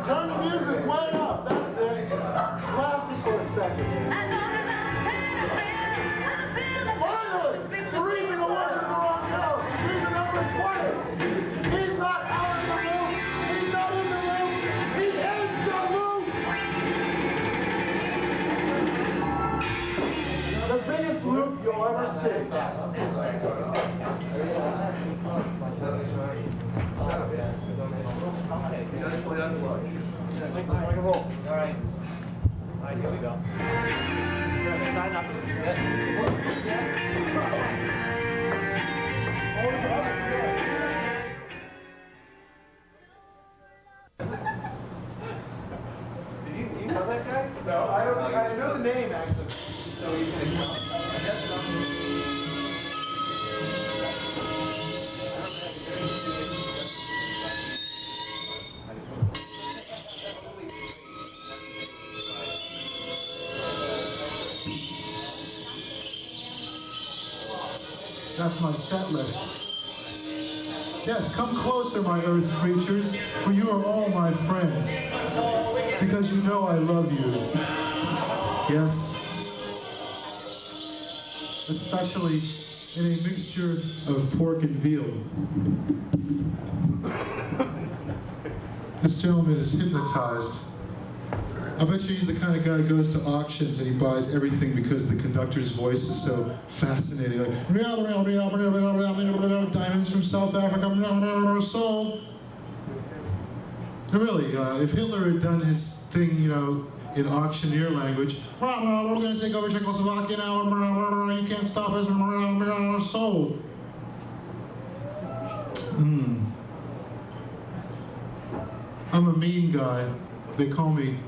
Turn the music way up. That's it. Blast it for a second. Finally, the reason to worship the wrong hero. Reason number 20. He's not out All right. All right, here we go. We're gonna sign up. Did you know that guy? No, I don't. I know the name actually. So you can. I guess so. That's my set list. Yes, come closer, my earth creatures, for you are all my friends. Because you know I love you. Yes. Especially in a mixture of pork and veal. This gentleman is hypnotized. I bet you he's the kind of guy who goes to auctions and he buys everything because the conductor's voice is so fascinating. Like, diamonds from South Africa, sold. Really, if Hitler had done his thing, you know, in auctioneer language, we're going to take over Czechoslovakia now, you can't stop us, sold. I'm a mean guy. They call me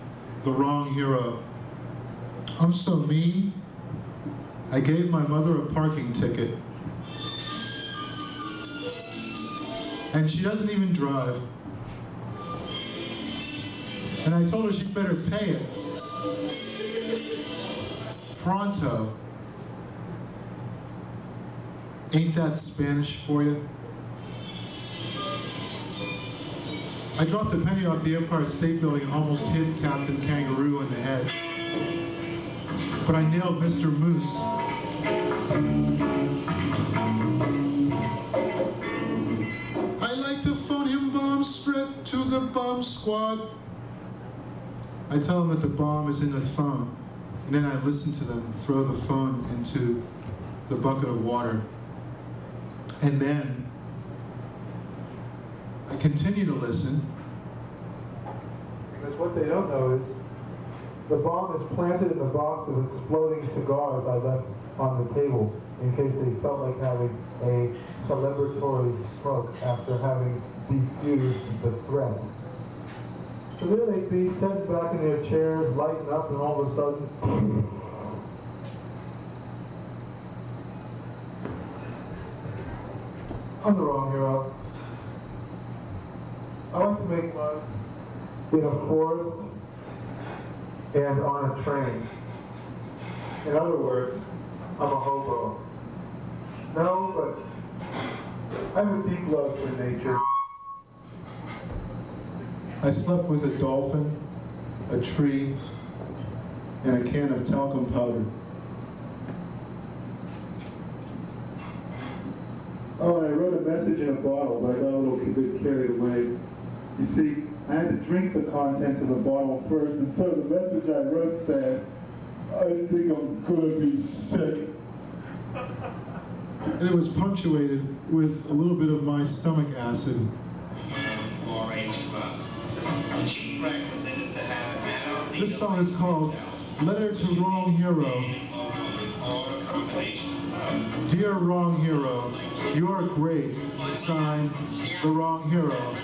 the wrong hero. I'm so mean, I gave my mother a parking ticket. And she doesn't even drive. And I told her she'd better pay it. Pronto. Ain't that Spanish for you? I dropped a penny off the Empire State Building and almost hit Captain Kangaroo in the head. But I nailed Mr. Moose. I like to phone him bomb spread to the bomb squad. I tell them that the bomb is in the phone, and then I listen to them throw the phone into the bucket of water. And then I continue to listen, because what they don't know is the bomb is planted in the box of exploding cigars I left on the table in case they felt like having a celebratory smoke after having defused the threat. So there they'd be sitting back in their chairs, lighting up, and all of a sudden, I'm the wrong hero. I like to make love in a forest and on a train. In other words, I'm a hobo. No, but I have a deep love for nature. I slept with a dolphin, a tree, and a can of talcum powder. Oh, and I wrote a message in a bottle, but I got a little bit carried away. You see, I had to drink the contents of the bottle first, and so the message I wrote said, I think I'm gonna be sick. And it was punctuated with a little bit of my stomach acid. This song is called Letter to Wrong Hero. Dear Wrong Hero, you're great. Signed, The Wrong Hero.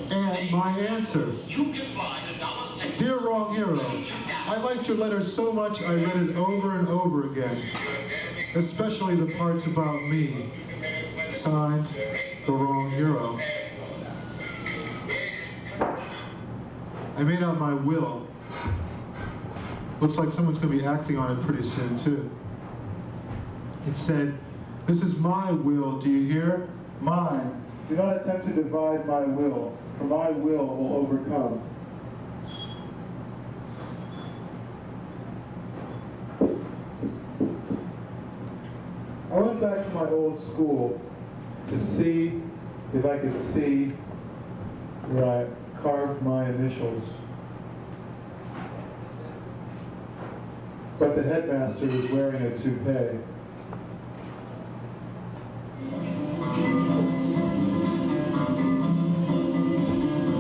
And my answer. Dear Wrong Hero, I liked your letter so much I read it over and over again, especially the parts about me. Signed, The Wrong Hero. I made out my will. Looks like someone's going to be acting on it pretty soon, too. It said, this is my will, do you hear? Mine. Do not attempt to divide my will, for my will overcome. I went back to my old school to see if I could see where I carved my initials. But the headmaster was wearing a toupee.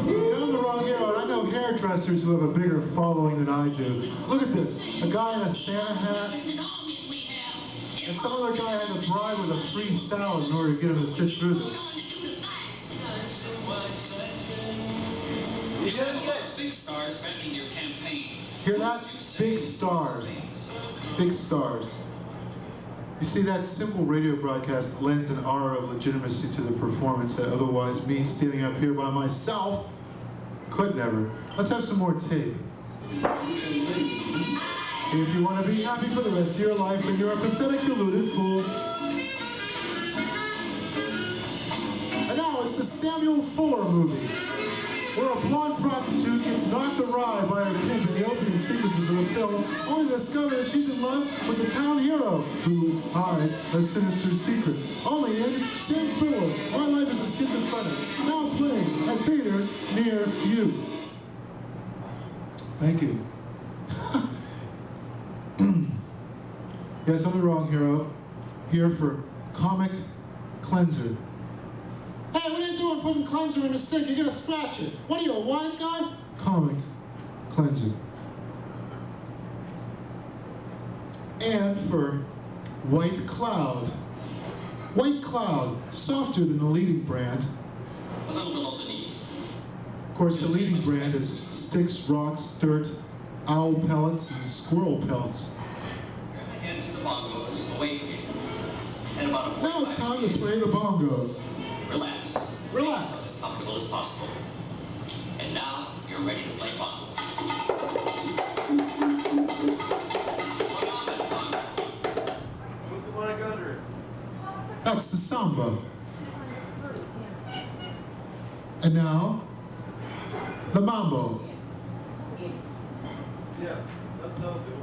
You're on the wrong hero, and I know hairdressers who have a bigger following than I do. Look at this. A guy in a Santa hat. And some other guy had to bribe with a free salad in order to get him to sit through this. You doing good? Big stars backing your campaign. Hear that? Big stars. Big stars. You see, that simple radio broadcast lends an aura of legitimacy to the performance that otherwise me standing up here by myself could never. Let's have some more tape. If you want to be happy for the rest of your life, then you're a pathetic, deluded fool. And now it's the Samuel Fuller movie, where a blonde prostitute gets knocked awry by her pimp in the opening sequences of the film, only to discover that she's in love with the town hero, who hides a sinister secret. Only in Sam Fuller, My Life as a Schizophrenic, now playing at theaters near you. Thank you. Yes, I'm the wrong hero. Here for Comic Cleanser. Hey, what are you doing putting cleanser in the sink? You're gonna scratch it. What are you, a wise guy? Comic Cleanser. And for White Cloud. White Cloud, softer than the leading brand. A little below the knees. Of course, the leading brand is sticks, rocks, dirt, owl pellets, and squirrel pelts. Turn the head to the bongos, away from you. And about a Now it's time to play the bongos. Relax. Relax. Make yourself as comfortable as possible. And now you're ready to play bongo. Put on that bongo. Move the mic under it. That's the samba. And now, the mambo. Yeah, that'll do it.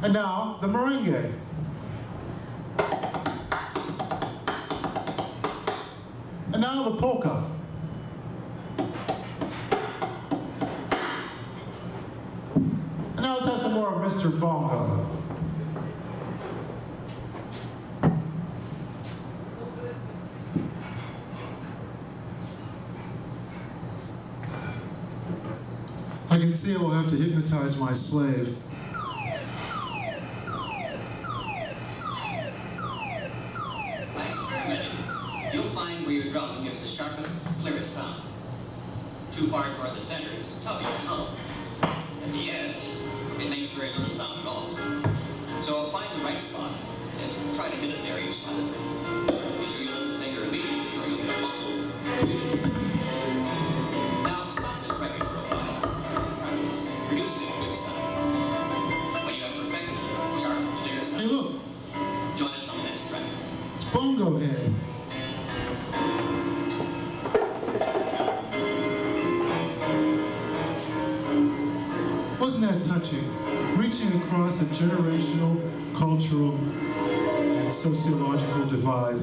And now, the merengue. And now, the polka. And now let's have some more of Mr. Bongo. I can see I will have to hypnotize my slave. By experimenting, you'll find where your drum gives the sharpest, clearest sound. Too far toward the center is tough and hollow. At the edge, it makes very little sound at all. So find the right spot and try to hit it there each time. Be sure you lift the finger immediately or you'll get a mumble. Now stop this record for a while and practice producing a good sound. When you have perfected a sharp, clear sound, Hey, look, join us on the next track. it's Bongo Head. Wasn't that touching? Reaching across a generational, cultural, and sociological divide.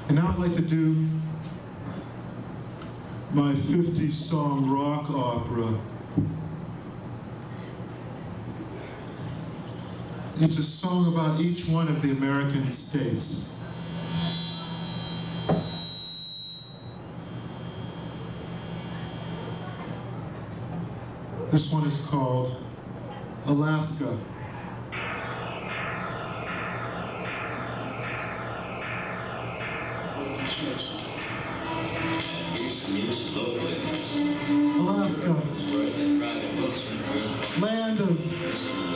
And now I'd like to do my 50-song rock opera. It's a song about each one of the American states. This one is called Alaska. Alaska, land of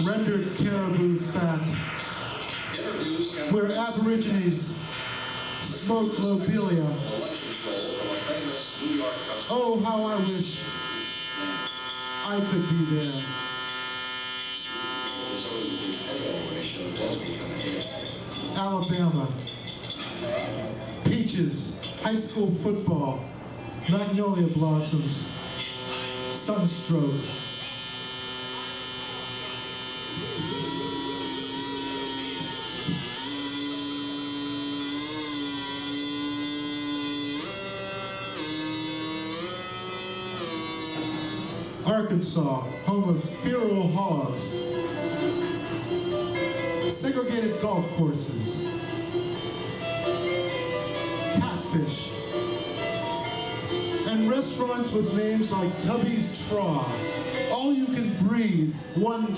rendered caribou fat, where Aborigines smoke lobelia. Oh, how I wish I could be there. Alabama, peaches, high school football, magnolia blossoms, sunstroke. All Arkansas, home of feral hogs, segregated golf courses, catfish, and restaurants with names like Tubby's Traw, All You Can Breathe, $1,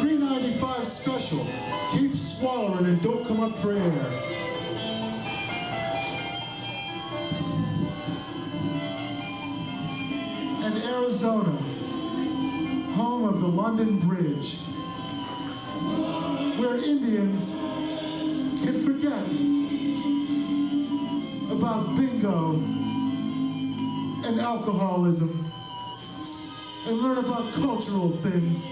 $3.95 special, keep swallowing and don't come up for air. And Arizona, home of the London Bridge, where Indians can forget about bingo and alcoholism and learn about cultural things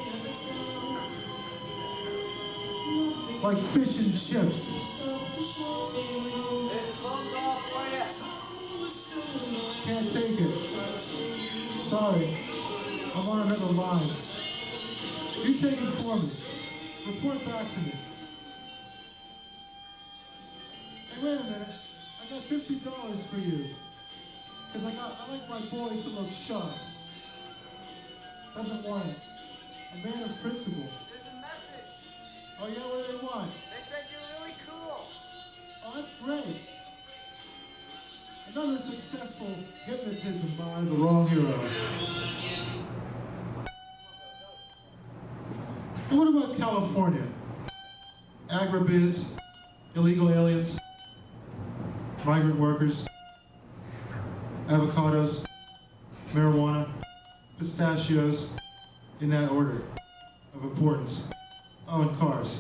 like fish and chips. Can't take it. Sorry, I'm on another line. You take it for me. Report back to me. Hey, wait a minute. I got $50 for you. Because I like my boys to look sharp. Doesn't want it. A man of principle. There's a message. Oh yeah, what do they want? They said you're really cool. Oh, that's great. Another successful hypnotism by the wrong hero. And what about California? Agribiz, illegal aliens, migrant workers, avocados, marijuana, pistachios, in that order of importance. Oh, and cars.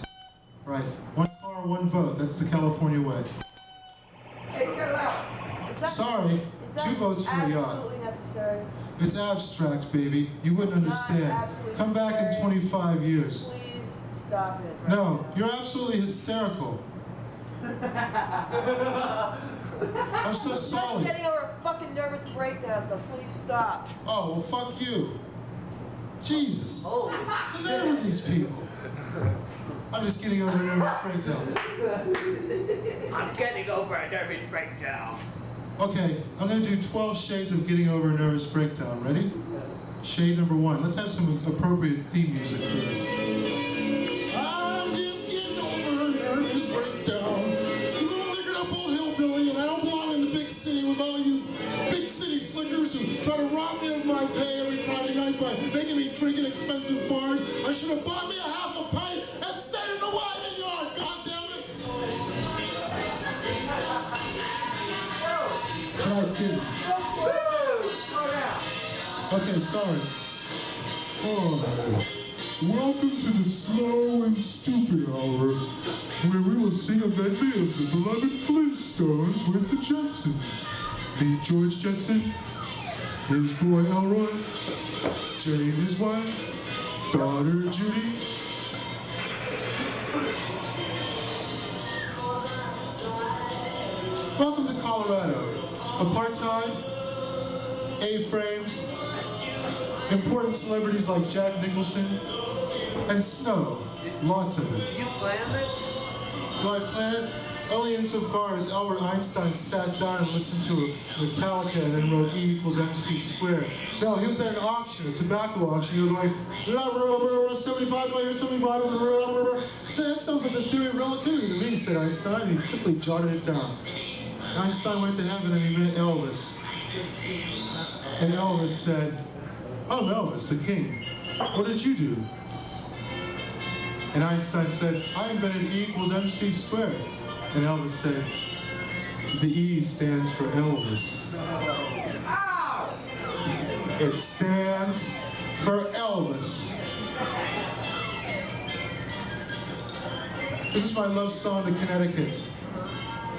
Right. One car, one vote. That's the California way. Hey, get it out. Sorry, 2 votes for a yacht. Absolutely necessary. It's abstract, baby. You wouldn't understand. Come back in 25 years. Please stop it. Right No, now. you're absolutely hysterical. I'm so I'm sorry. just getting over a fucking nervous breakdown, so please stop. Oh, well, fuck you. Jesus. What's the matter with these people? I'm just getting over a nervous breakdown. I'm getting over a nervous breakdown. Okay, I'm going to do 12 shades of getting over a nervous breakdown. Ready? Shade number 1. Let's have some appropriate theme music for this. I'm just getting over a nervous breakdown. 'Cause I'm a liquored up old hillbilly and I don't belong in the big city with all you big city slickers who try to rob me of my pay every Friday night by making me drink in expensive bars. I should have bought me a half a pint and stayed in the wagon yard, goddammit! But I didn't. Slow down. Okay, sorry. Oh, welcome to the slow and stupid hour, where we will sing a medley of the beloved Flintstones with the Jetsons. Meet George Jetson, his boy Elroy, Jane, his wife, daughter Judy. Welcome to Colorado. Apartheid, A-frames, important celebrities like Jack Nicholson, and snow, lots of it. Do you plan this? Do I plan it? Only insofar as Albert Einstein sat down and listened to Metallica and then wrote E equals MC squared. No, he was at an auction, a tobacco auction. He was like, 75, do I hear 75? So that sounds like the theory of relativity to me, said Einstein, and he quickly jotted it down. Einstein went to heaven and he met Elvis. And Elvis said, I'm Elvis, the king. What did you do? And Einstein said, I invented E equals MC squared. And Elvis said, the E stands for Elvis. Ow! It stands for Elvis. This is my love song to Connecticut.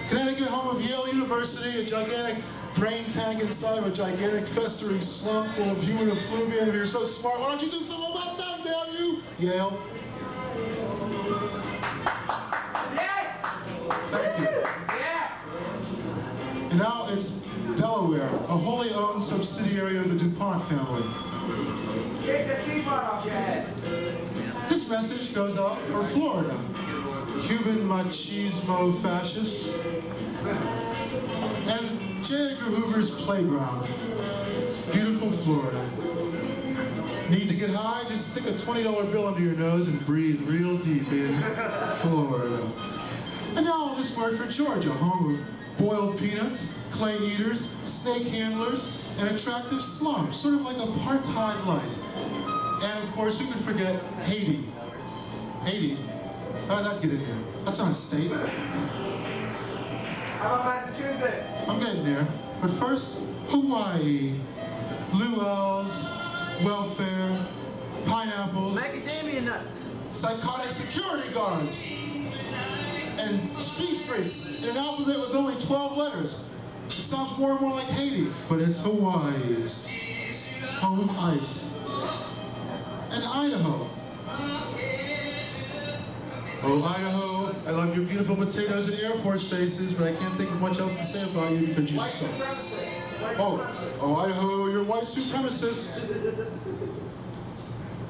Connecticut, home of Yale University, a gigantic brain tank inside of a gigantic festering slump full of human effluvia. And if you're so smart, why don't you do something about that, damn you? Yale. Yes! Thank you. Yes! And now it's Delaware, a wholly owned subsidiary of the DuPont family. Take the teapot off your head. This message goes out for Florida. Cuban machismo fascists. And J. Edgar Hoover's playground. Beautiful Florida. Need to get high? Just stick a $20 bill under your nose and breathe real deep in Florida. And now this word for Georgia, home of boiled peanuts, clay eaters, snake handlers, and attractive slums, sort of like apartheid light. And of course, who could forget Haiti? Haiti? How did that get in here? That's not a state. How about Massachusetts? I'm getting there. But first, Hawaii. Luau's, welfare, pineapples, Macadamia nuts. psychotic security guards, and speed freaks in an alphabet with only 12 letters. It sounds more and more like Haiti, but it's Hawaii, home of ice, and Idaho. Oh, Idaho, I love your beautiful potatoes and Air Force bases, but I can't think of much else to say about you because you suck. Oh, Idaho, you're a white supremacist.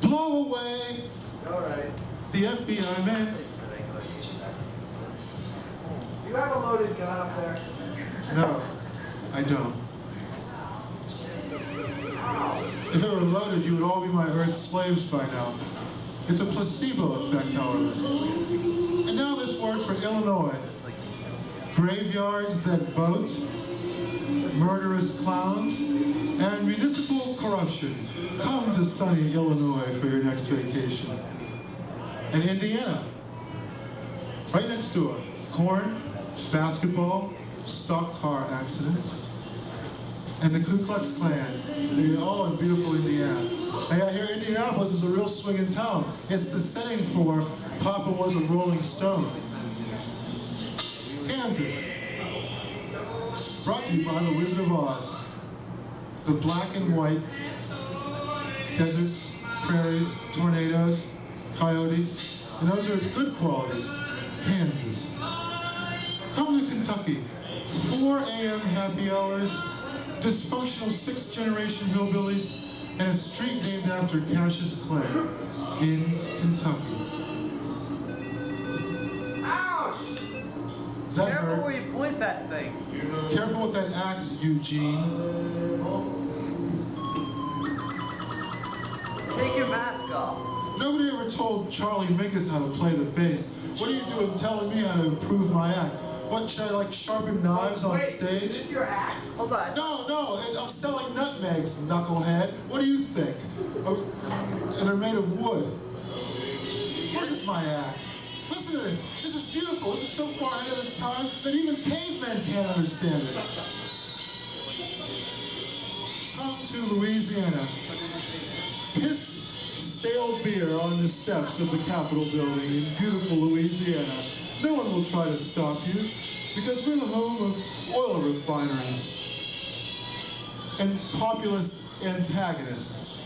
Blow away All right. the FBI man. You have a loaded gun up there? No, I don't. If it were loaded, you would all be my Earth slaves by now. It's a placebo effect, however. And now this word for Illinois. Graveyards that vote, murderous clowns, and municipal corruption. Come to sunny Illinois for your next vacation. And Indiana, right next door. Corn, basketball, stock car accidents, and the Ku Klux Klan. They're all in beautiful Indiana. And I hear Indianapolis is a real swinging town. It's the setting for Papa Was a Rolling Stone. Kansas. Brought to you by the Wizard of Oz. The black and white deserts, prairies, tornadoes, coyotes, and those are its good qualities. Kansas. Come to Kentucky. 4 a.m. happy hours, dysfunctional 6th generation hillbillies, and a street named after Cassius Clay in Kentucky. Ouch! Does that Careful hurt? where you point that thing. Careful with that axe, Eugene. Take your mask off. Nobody ever told Charlie Mingus how to play the bass. What are you doing telling me how to improve my act? What, should I like sharpen knives on stage? Is this your act? Hold on. No, I'm selling nutmegs, knucklehead. What do you think? Oh, and they're made of wood. This is my act. Listen to this. This is beautiful. This is so far ahead of its time that even cavemen can't understand it. Come to Louisiana. Piss stale beer on the steps of the Capitol building in beautiful Louisiana. No one will try to stop you because we're the home of oil refineries and populist antagonists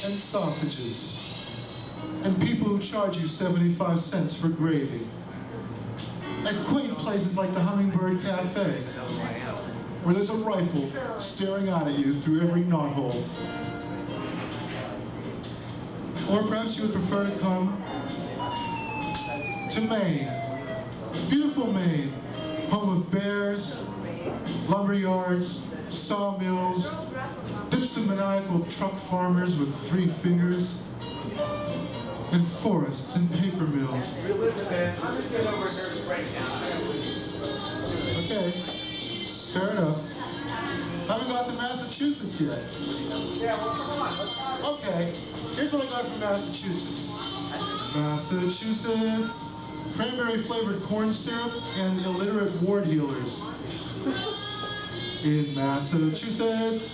and sausages and people who charge you 75 cents for gravy and quaint places like the Hummingbird Cafe where there's a rifle staring out at you through every knothole. Or perhaps you would prefer to come to Maine. Beautiful Maine, home of bears, lumber yards, sawmills, dipsomaniacal truck farmers with 3 fingers, and forests and paper mills. Listen, man, I'm just getting over here right now. Okay, fair enough. Haven't got to Massachusetts yet. Yeah, well, come on. Let's go. Okay, here's what I got from Massachusetts. Massachusetts, cranberry flavored corn syrup and illiterate ward healers. In Massachusetts.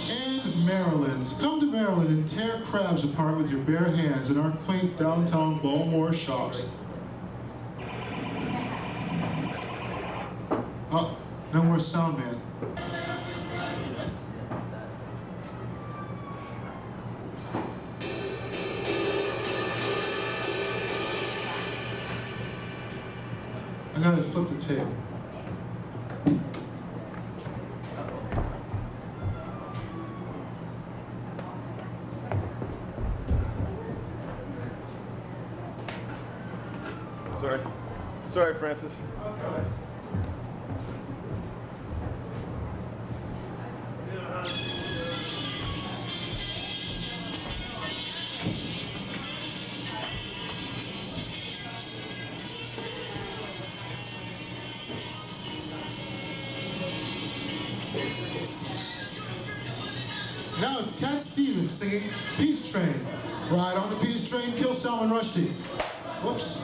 And Maryland. Come to Maryland and tear crabs apart with your bare hands in our quaint downtown Baltimore shops. Oh, no more sound man. I gotta flip the tape. Sorry, Francis. Now it's Cat Stevens singing Peace Train. Ride on the Peace Train, kill Salman Rushdie. Whoops.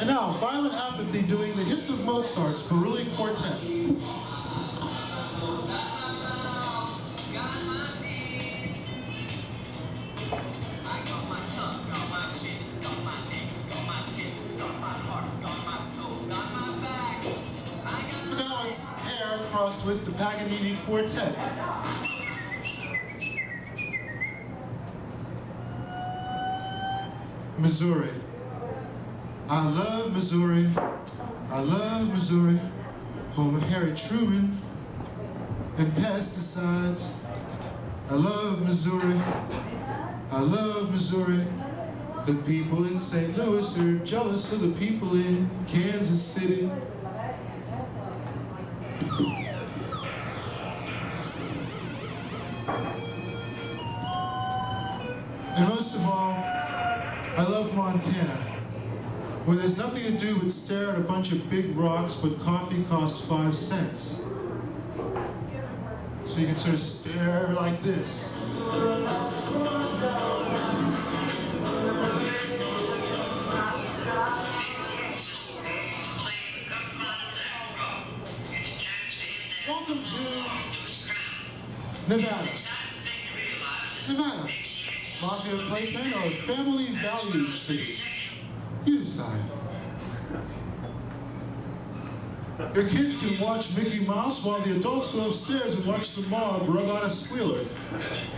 And now, Violent Apathy doing the hits of Mozart's Beryllion Quartet. Now it's Air crossed with the Paganini Quartet. Missouri. I love Missouri. I love Missouri. Home of Harry Truman and pesticides. I love Missouri. I love Missouri. The people in St. Louis are jealous of the people in Kansas City. And most of all, I love Montana, where there's nothing to do but stare at a bunch of big rocks, but coffee costs 5 cents. So you can sort of stare like this. Welcome to Nevada. Nevada. Mafia playpen or family values city? You decide. Your kids can watch Mickey Mouse while the adults go upstairs and watch the mob rub on a squealer.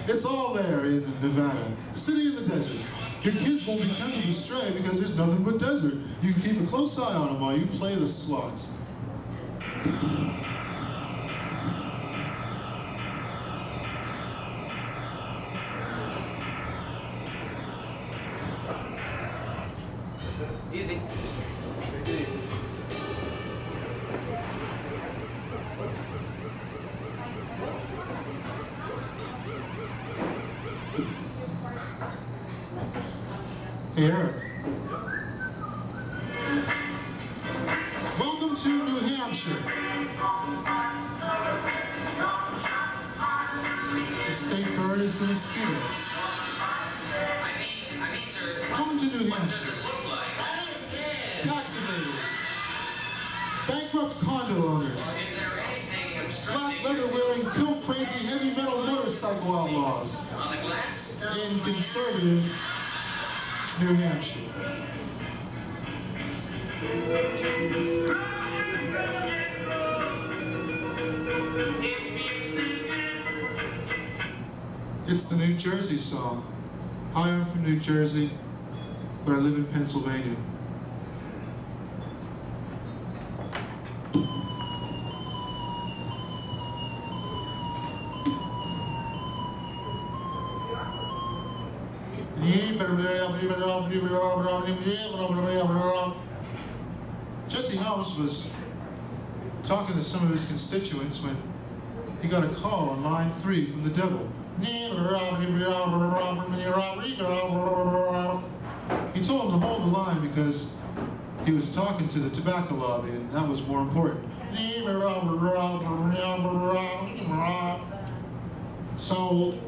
It's all there in Nevada, city in the desert. Your kids won't be tempted to stray because there's nothing but desert. You can keep a close eye on them while you play the slots. Easy. Hey, Eric. Welcome to New Hampshire. The state bird is the mosquito. I mean, sir, Welcome to New what does Hampshire. it look like? Tax evaders. Bankrupt condo owners. Is there anything Black obstructing leather wearing, kill crazy heavy metal motorcycle outlaws. on the glass? In conservative New Hampshire. It's the New Jersey song. Hi, I'm from New Jersey, but I live in Pennsylvania. Jesse Helms was talking to some of his constituents when he got a call on line 3 from the devil. He told him to hold the line because he was talking to the tobacco lobby, and that was more important. Sold.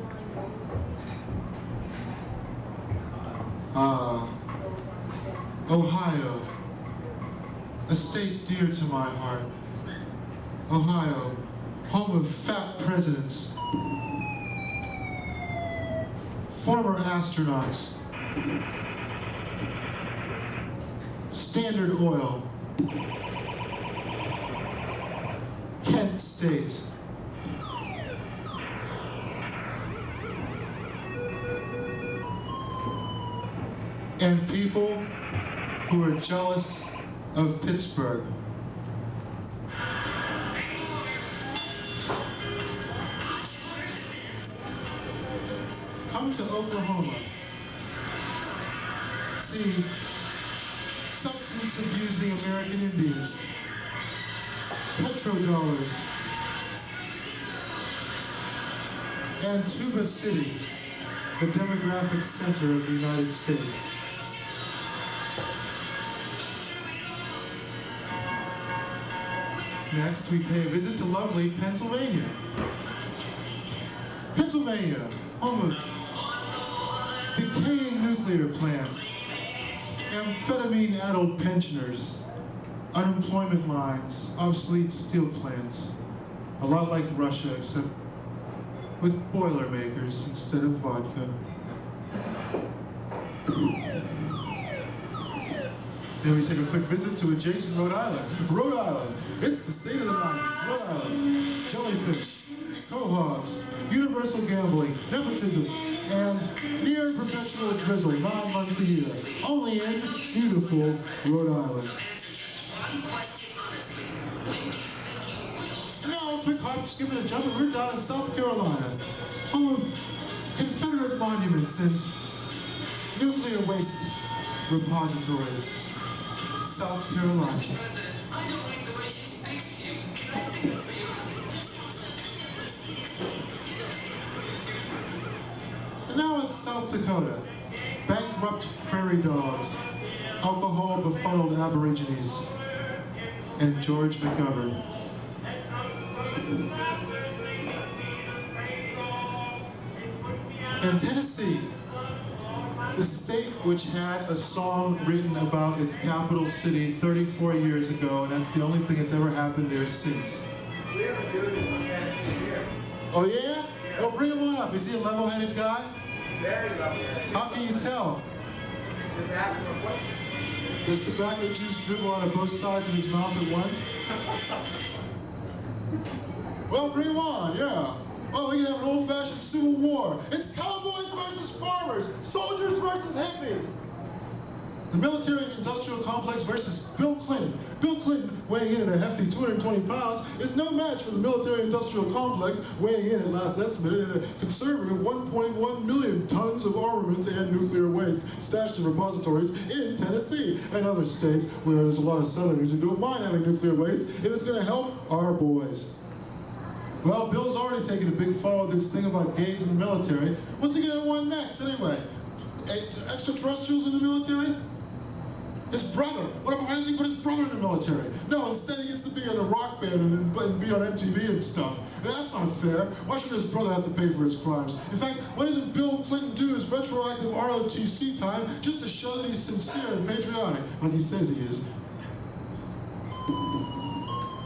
Ohio, a state dear to my heart. Ohio, home of fat presidents, former astronauts, Standard Oil, Kent State, and people who are jealous of Pittsburgh. Come Come to Oklahoma. See substance abusing American Indians, petrodollars, and Tuba City, the demographic center of the United States. Next, we pay a visit to lovely Pennsylvania. Pennsylvania, home of decaying nuclear plants, amphetamine-addled pensioners, unemployment lines, obsolete steel plants. A lot like Russia, except with Boilermakers instead of vodka. Then we take a quick visit to adjacent Rhode Island. Rhode Island, it's the state of the mountains. Rhode Island, jellyfish, quahogs, universal gambling, nepotism, and near perpetual drizzle 9 months a year. Only in beautiful Rhode Island. Now, quick hop, skip, and a jump, and we're down in South Carolina, home of Confederate monuments and nuclear waste repositories. South Carolina. And now it's South Dakota. Bankrupt prairie dogs, alcohol befuddled aborigines, and George McGovern. In Tennessee, the state which had a song written about its capital city 34 years ago, and that's the only thing that's ever happened there since. We have a dude from Tennessee here. Oh yeah? Well, bring him on up. Is he a level-headed guy? Very level-headed. How can you tell? Just ask him a question. Does tobacco juice dribble out of both sides of his mouth at once? Well, bring him on, yeah. Oh, we can have an old-fashioned civil war. It's cowboys versus farmers, soldiers versus hippies. The military-industrial complex versus Bill Clinton. Bill Clinton, weighing in at a hefty 220 pounds, is no match for the military-industrial complex, weighing in at last estimated at a conservative 1.1 million tons of armaments and nuclear waste stashed in repositories in Tennessee and other states where there's a lot of Southerners who don't mind having nuclear waste if it's going to help our boys. Well, Bill's already taken a big fall with this thing about gays in the military. What's he gonna want next, anyway? Extraterrestrials in the military? His brother. What about anything but his brother in the military? No, instead he gets to be in a rock band and be on MTV and stuff. That's not fair. Why should his brother have to pay for his crimes? In fact, why doesn't Bill Clinton do his retroactive ROTC time just to show that he's sincere and patriotic, like he says he is?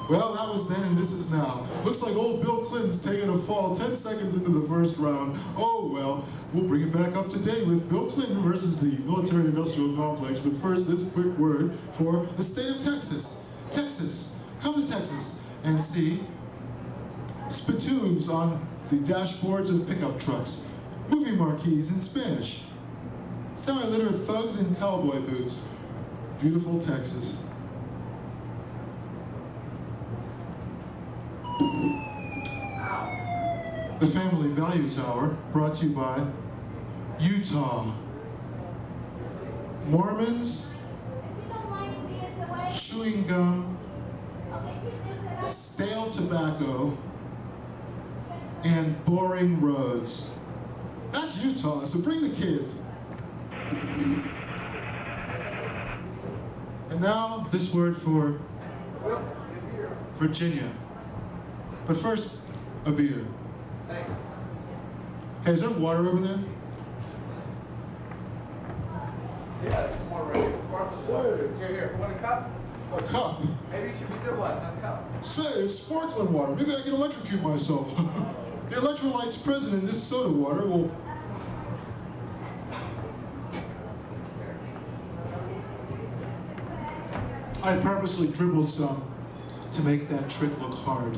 Well, that was then and this is now. Looks like old Bill Clinton's taking a fall 10 seconds into the first round. Oh well, we'll bring it back up to date with Bill Clinton versus the military-industrial complex. But first, this quick word for the state of Texas. Texas. Come to Texas and see spittoons on the dashboards of pickup trucks, movie marquees in Spanish, semi-literate thugs in cowboy boots. Beautiful Texas. The Family Values Hour, brought to you by Utah. Mormons, chewing gum, stale tobacco, and boring roads. That's Utah, so bring the kids. And now, this word for Virginia. But first, a beer. Thanks. Hey, is there water over there? Yeah, there's more right here. Sparkling water. Here. Want a cup? A cup? Maybe you should be civilized, not a cup. Say, it's sparkling water. Maybe I can electrocute myself. The electrolytes present in this soda water will... I purposely dribbled some to make that trick look hard.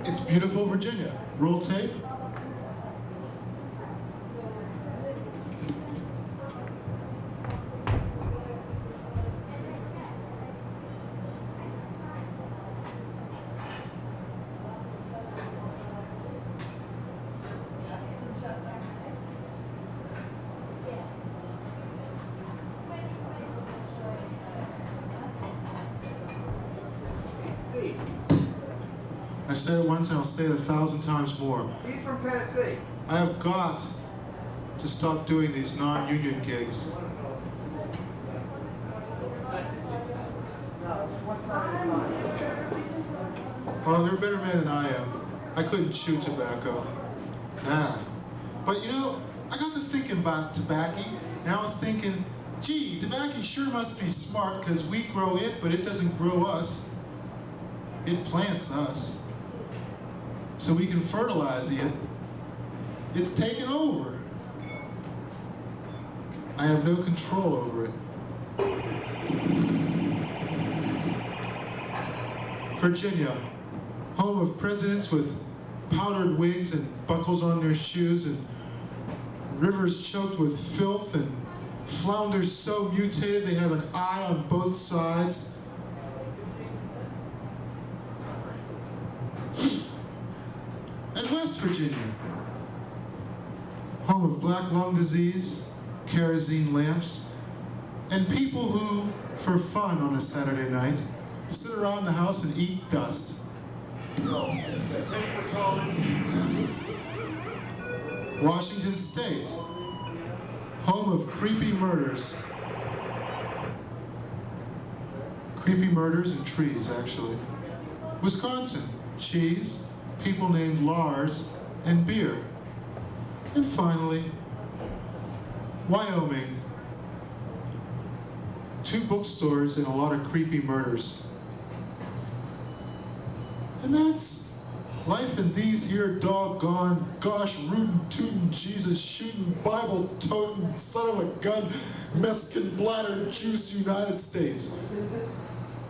It's beautiful Virginia. Roll tape. Tennessee. I said it once and I'll say it 1,000 times more. He's from Tennessee. I have got to stop doing these non-union gigs. Well, they're a better man than I am. I couldn't chew tobacco. But you know, I got to thinking about tobacco, and I was thinking, gee, tobacco sure must be smart because we grow it, but it doesn't grow us. It plants us. So we can fertilize it. It's taken over. I have no control over it. Virginia, home of presidents with powdered wigs and buckles on their shoes, and rivers choked with filth, and flounders so mutated they have an eye on both sides. And West Virginia, home of black lung disease, kerosene lamps, and people who, for fun on a Saturday night, sit around the house and eat dust. Washington State, home of creepy murders. Creepy murders and trees, actually. Wisconsin, cheese, people named Lars, and beer. And finally, Wyoming, 2 bookstores and a lot of creepy murders. And that's life in these here doggone, gosh, rootin' tootin', Jesus shootin', Bible totin', son of a gun, Mexican bladder juice United States.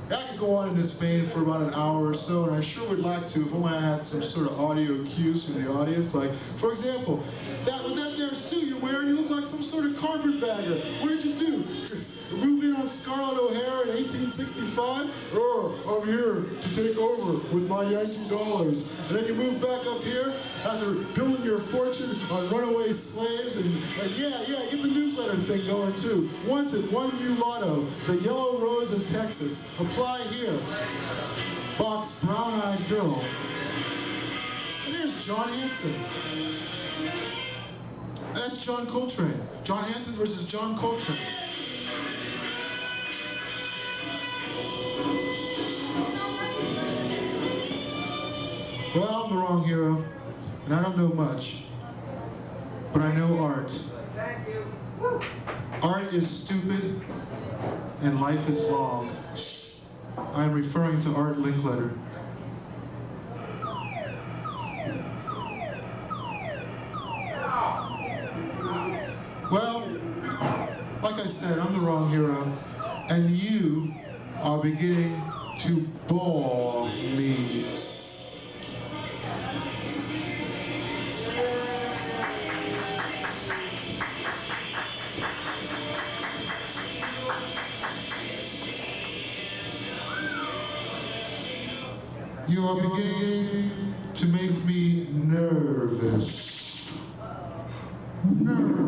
I could go on in this vein for about an hour or so, and I sure would like to if only I had some sort of audio cues from the audience. Like, for example, with that there suit you're wearing, you look like some sort of carpetbagger. What did you do? Move in on Scarlett O'Hara in 1865? Oh, I'm here to take over with my Yankee dollars. And then you move back up here after building your fortune on runaway slaves, and yeah, get the newsletter thing going too. Wanted, one new lotto, the Yellow Rose of Texas. Apply here. Box Brown-Eyed Girl. And there's John Hanson. That's John Coltrane. John Hanson versus John Coltrane. Well, I'm the wrong hero, and I don't know much, but I know art. Thank you. Woo. Art is stupid, and life is long. I am referring to Art Linkletter. Well, like I said, I'm the wrong hero, and you are beginning to bore me. You are beginning to make me nervous. Nervous.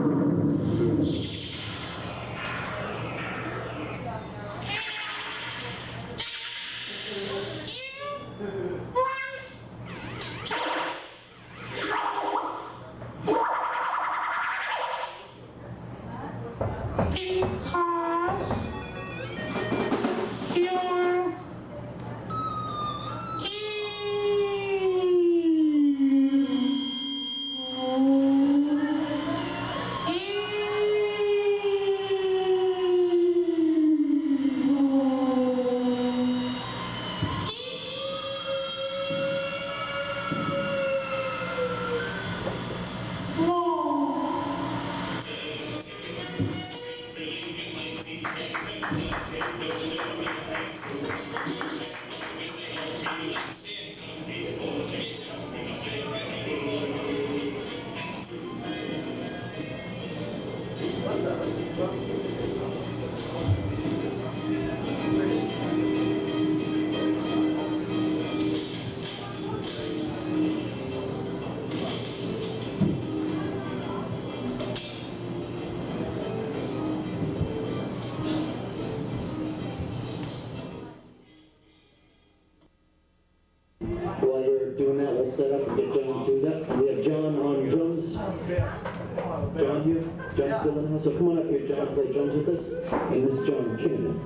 now, so come on up here, John, play drums with us. And this is John Kinnaman.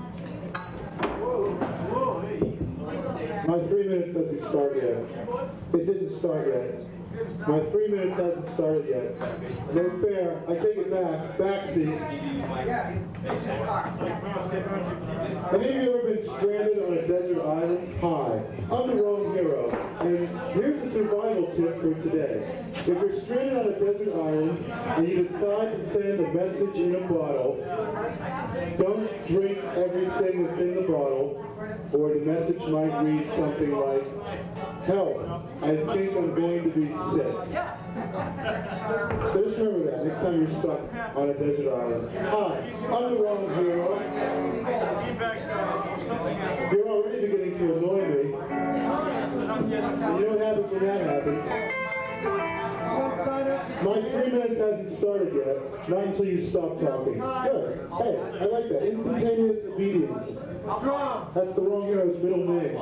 My 3 minutes doesn't start yet. It didn't start yet. My 3 minutes hasn't started yet. No fair. I take it back. Backsies. Have any of you ever been stranded on a desert island? Hi. I'm the wrong hero. And here's a survival tip for today. If you're stranded on a desert island and you decide to send a message in a bottle, don't drink everything that's in the bottle, or the message might read something like, "Help, I think I'm going to be sick." So just remember that next time you're stuck on a desert island. Hi, I'm the wrong hero. You're already beginning to annoy me. And you know what happens when that happens? My 3 minutes hasn't started yet, not until you stop talking. Good. Hey, I like that. Instantaneous obedience. That's the wrong hero's middle name.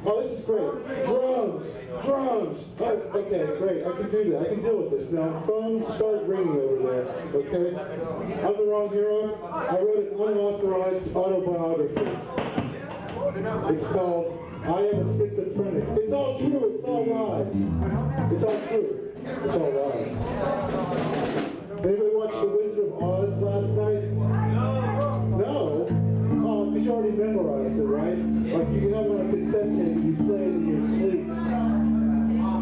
Oh, this is great. Drums! Drums! Oh, okay, great. I can do that. I can deal with this. Now, phone, start ringing over there, okay? I'm the wrong hero. I wrote an unauthorized autobiography. It's called I Am a Schizophrenic. It's all true. It's all lies. It's all true. It's all lies. Anybody watch The Wizard of Oz last night? No? Oh, because you already memorized it, right? Like you have it on a cassette tape and you play it in your sleep.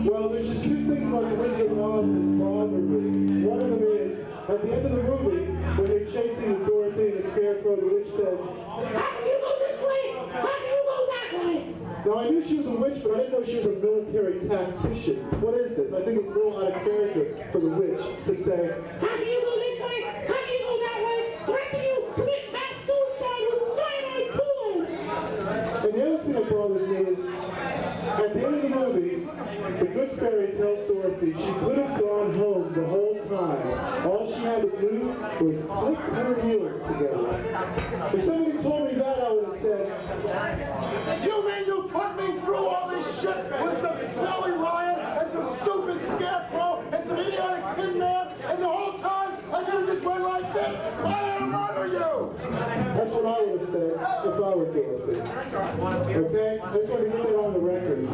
Well, there's just two things about The Wizard of Oz that bother me. One of them is, at the end of the movie, when they're chasing the Dorothy and the Scarecrow, the witch says, "How can you go this way? How can you go that way?" Now, I knew she was a witch, but I didn't know she was a military tactician. What is this? I think it's a little out of character for the witch to say, "How can you go this way? How can you go that way? Why can you commit mass suicide with cyanide poison?" And the other thing that bothers me is, at the end of the movie, the good fairy tells Dorothy she could have gone home the whole time. All she had to do was click her heels together. If somebody told me that, I would have said, "You mean you put me through all this shit with some smelly lion and some stupid scarecrow and some idiotic tin man, and the whole time I could have just went like this? I had to murder you!" That's what I would have said if I were Dorothy. Okay? I just want to get that on the record.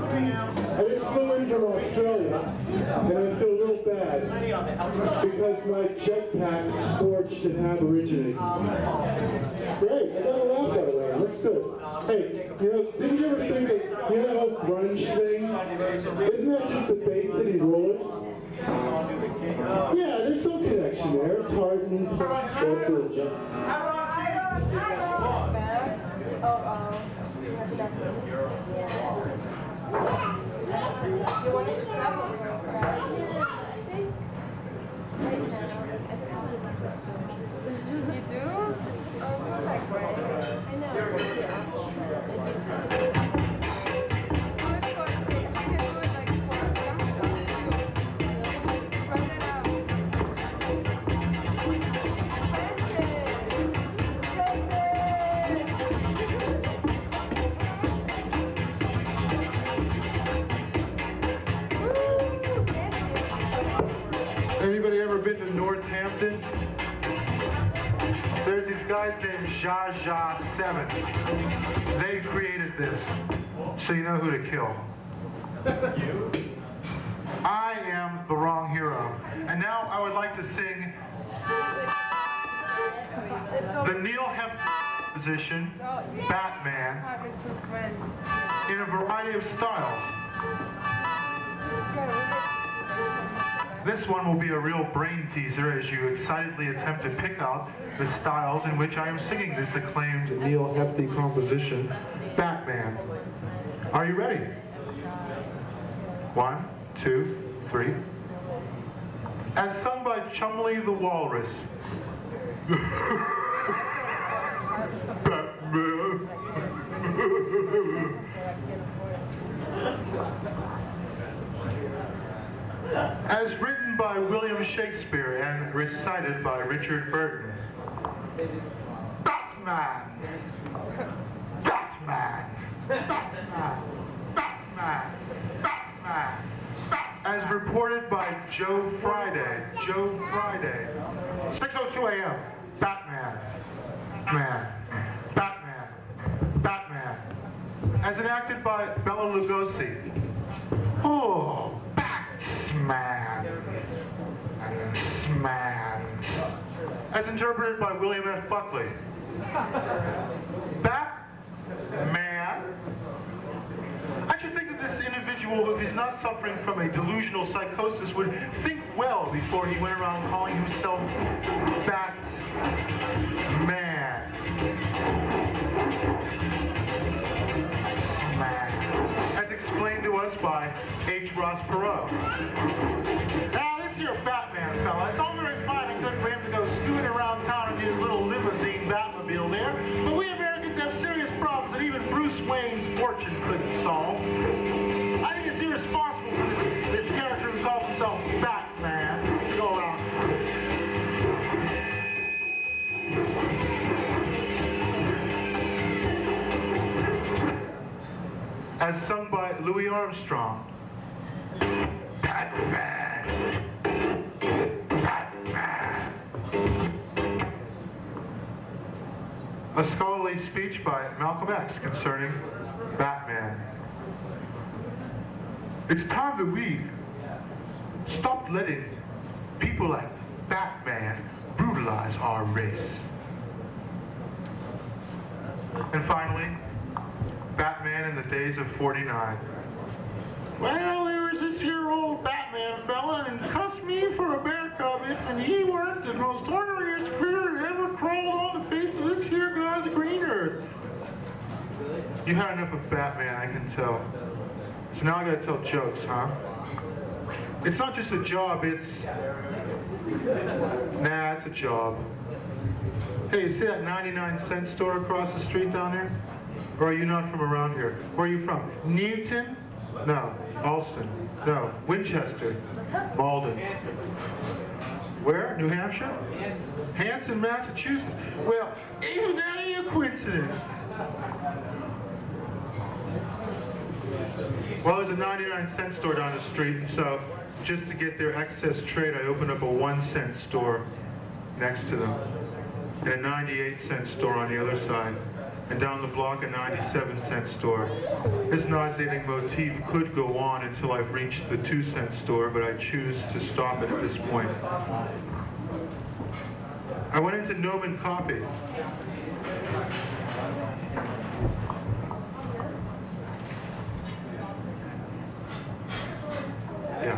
I just flew in from Australia, and I feel a little bad because my jetpack scorched an Aborigine. Great, I got a laugh out of that. That's good. Hey, you know, didn't you ever think that, you know that whole grunge thing? Isn't that just the Bay City Rollers? Yeah, there's some connection there. Tartan, that's a jump. You wanted to travel with us, right? You do? Oh, it's like great. I know. Anybody ever been to Northampton? There's these guys named Zsa Zsa 7. They created this, so you know who to kill. You? I am the wrong hero. And now I would like to sing the Neil Heffner position, Batman, in a variety of styles. This one will be a real brain teaser as you excitedly attempt to pick out the styles in which I am singing this acclaimed Neil Heffner composition, Batman. Are you ready? 1, 2, 3. As sung by Chumley the Walrus. Batman. As written by William Shakespeare and recited by Richard Burton. Batman! Batman! Batman! Batman! Batman! Batman! as reported by Joe Friday. Joe Friday. 6:02 a.m. Batman. Batman. As enacted by Bela Lugosi. Oh, Batman. As interpreted by William F. Buckley. Batman. I should think that this individual, if he's not suffering from a delusional psychosis, would think well before he went around calling himself Batman. As explained to us by H. Ross Perot. Now, this here Batman fella, it's all very fine and good for him to go scooting around town in his little limousine Batmobile there, but we Americans have serious problems that even Bruce Wayne's fortune couldn't solve. I think it's irresponsible for this character who calls himself Batman to go around. As sung by Louis Armstrong. Batman. A scholarly speech by Malcolm X concerning Batman. It's time that we stop letting people like Batman brutalize our race. And finally, Batman in the days of 49. Well, there was this here old Batman fella and cussed me for a bear cub and he worked the most orneriest critter that ever crawled on the face of this here God's green earth. You had enough of Batman, I can tell. So now I gotta tell jokes, huh? It's not just a job, it's... Nah, it's a job. Hey, you see that 99-cent store across the street down there? Or are you not from around here? Where are you from? Newton? No. Alston? No. Winchester? Malden? Where? New Hampshire? Yes. Hanson, Massachusetts. Well, even that ain't a coincidence. Well, there's a 99-cent store down the street, and so just to get their excess trade, I opened up a 1-cent store next to them, and a 98-cent store on the other side. And down the block, a 97-cent store. This nauseating motif could go on until I've reached the 2-cent store, but I choose to stop it at this point. I went into Noman Copy. Yeah.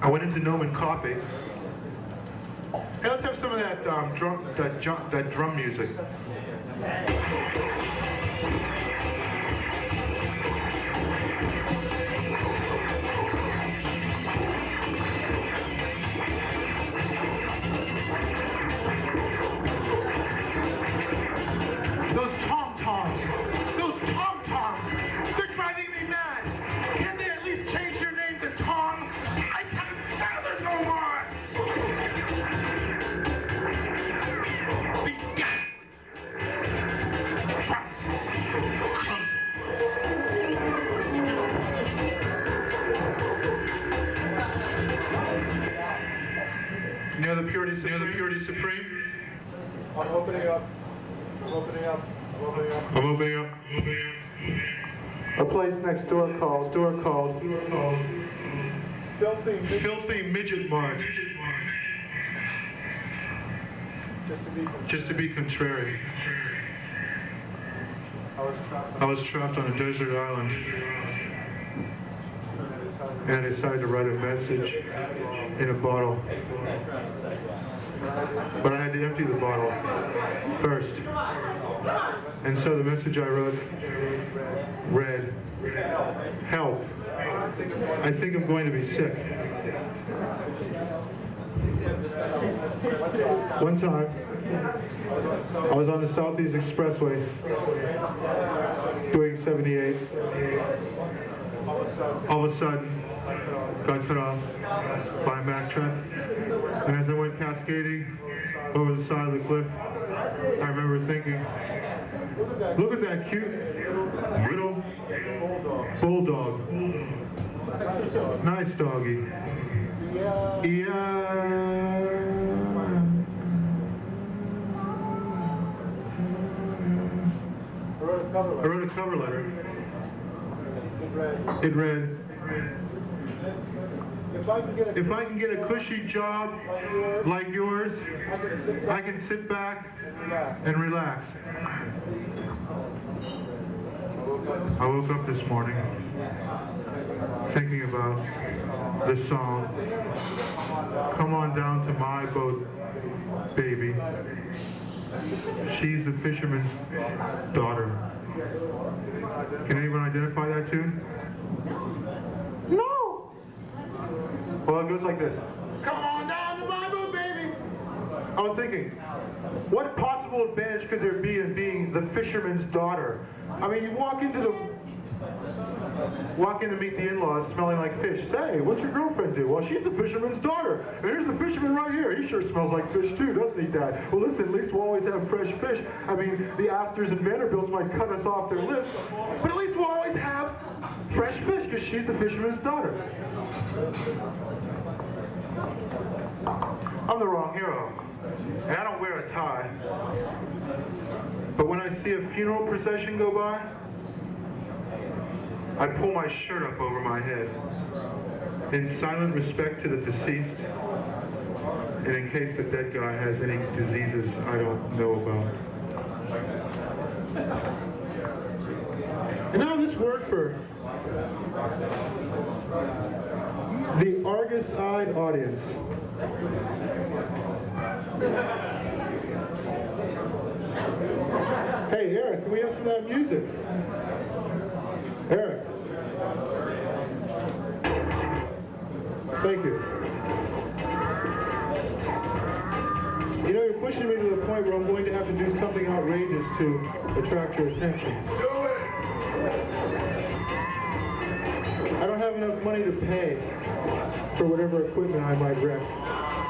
I went into Noman Copy. Hey, let's have some of that drum music. Those tom-toms, they're driving me mad. Can't they at least change their name to Tom? I can't stand it no more. Near the purity supreme. I'm opening up. A place next door called Filthy Midget Mart. Just to be contrary. I was trapped on a desert island. And I decided to write a message in a bottle. But I had to empty the bottle first. And so the message I wrote read, "Help. I think I'm going to be sick." One time, I was on the Southeast Expressway doing 78. All of a sudden, got cut off by a Mack truck. And as I went cascading over the side of the cliff, I remember thinking, look at that cute little Bulldog. Nice doggy. Yeah. I wrote a cover letter. It read, if I can get a cushy job like yours, I can sit back and relax. I woke up this morning thinking about the song, Come On Down to My Boat, Baby. She's the fisherman's daughter. Can anyone identify that tune? No! Well, it goes like this. Come on down to my boat, baby! I was thinking, what possible advantage could there be in being the fisherman's daughter? I mean, you walk in to meet the in-laws smelling like fish. Say, what's your girlfriend do? Well, she's the fisherman's daughter. And here's the fisherman right here. He sure smells like fish too, doesn't he, Dad? Well, listen, at least we'll always have fresh fish. I mean, the Astors and Vanderbilts might cut us off their list, but at least we'll always have fresh fish because she's the fisherman's daughter. I'm the wrong hero. And I don't wear a tie. But when I see a funeral procession go by, I pull my shirt up over my head in silent respect to the deceased and in case the dead guy has any diseases I don't know about. And now this word for the Argus-eyed audience. Hey, Eric, can we have some of that music? Eric. Thank you. You know, you're pushing me to the point where I'm going to have to do something outrageous to attract your attention. Do it! I don't have enough money to pay for whatever equipment I might rent.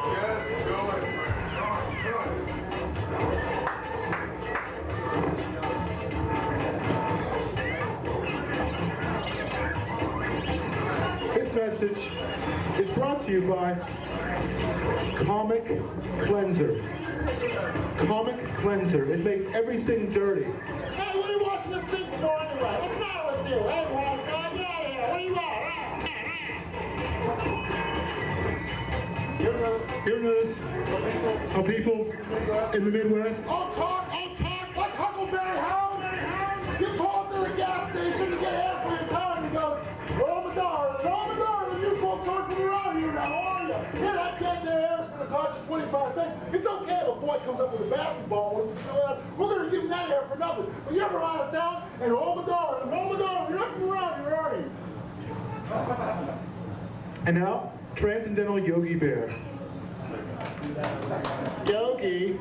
Just do it. This message is brought to you by Comic Cleanser. Comic Cleanser. It makes everything dirty. Hey, what are you watching the sink for anyway? What's the matter with you? Hey, wise guy, get out of here. What do you want? You notice how people in the Midwest Talk like Huckleberry Hound. You pull up to the gas station to get air for your tire and he goes, roll the darn, you folks aren't from around here now, are you? Here, that dead there is going to cost you 25 cents. It's okay if a boy comes up with a basketball. We're going to give him that air for nothing. But you're ever out of town and roll the darn, you're not from around here, are you? and now Transcendental Yogi Bear. Yogi,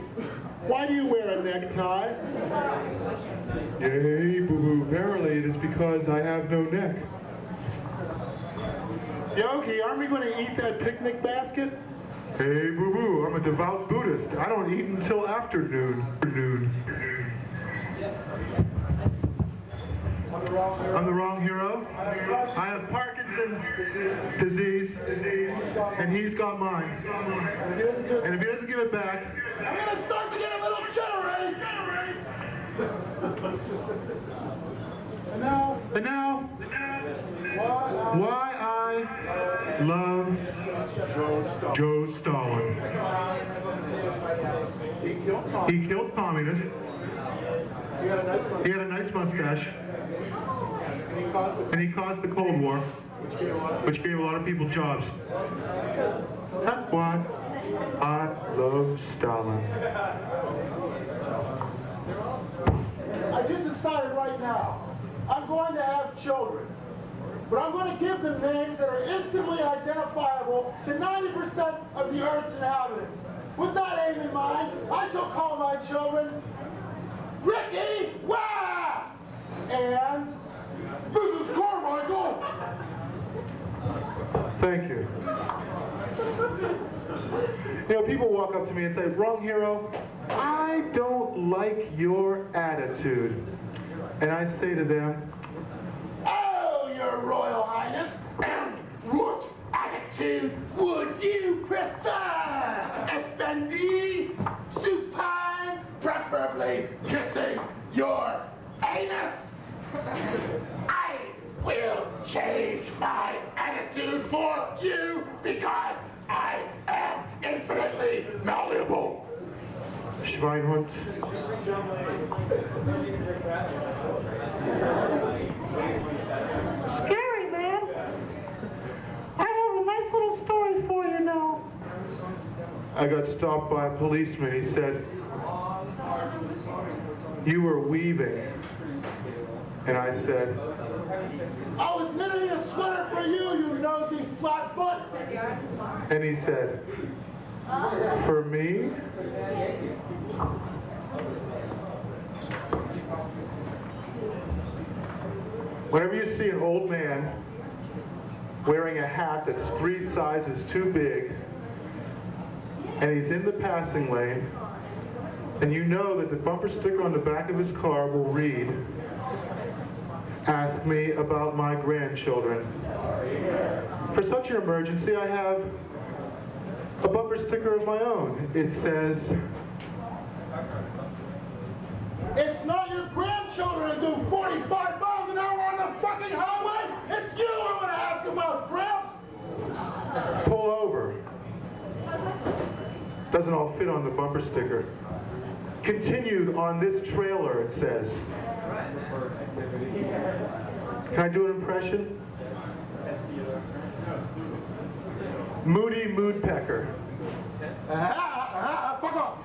why do you wear a necktie? Yay, boo-boo, verily it is because I have no neck. Yogi, aren't we going to eat that picnic basket? Hey, boo-boo, I'm a devout Buddhist. I don't eat until afternoon. I'm the wrong hero. I have Parkinson's disease, and he's got mine. And if he doesn't give it back, I'm going to start to get a little jittery. And now, why I love Joe Stalin. He killed communists. He had a nice mustache. And he caused the Cold War, which gave a lot of people jobs. That's why I love Stalin. I just decided right now, I'm going to have children. But I'm going to give them names that are instantly identifiable to 90% of the Earth's inhabitants. With that aim in mind, I shall call my children Ricky Wah! And Mrs. Carmichael! Thank you. You know, people walk up to me and say, wrong hero, I don't like your attitude. And I say to them, Royal Highness, and what attitude would you prefer? Effendi, supine, preferably kissing your anus? I will change my attitude for you because I am infinitely malleable. Schweinhund. Scary, man. I have a nice little story for you now. I got stopped by a policeman. He said, "You were weaving." And I said, I was knitting a sweater for you, you nosy flat butt. and he said, "For me?" Whenever you see an old man wearing a hat that's 3 sizes too big, and he's in the passing lane, and you know that the bumper sticker on the back of his car will read, "Ask me about my grandchildren." For such an emergency, I have a bumper sticker of my own. It says, It's not your grandchildren who do 45 miles an hour on the fucking highway. It's you I'm gonna ask about, Gramps. "Pull over." Doesn't all fit on the bumper sticker. "Continued on this trailer," it says. Can I do an impression? Moody Moodpecker. Fuck off.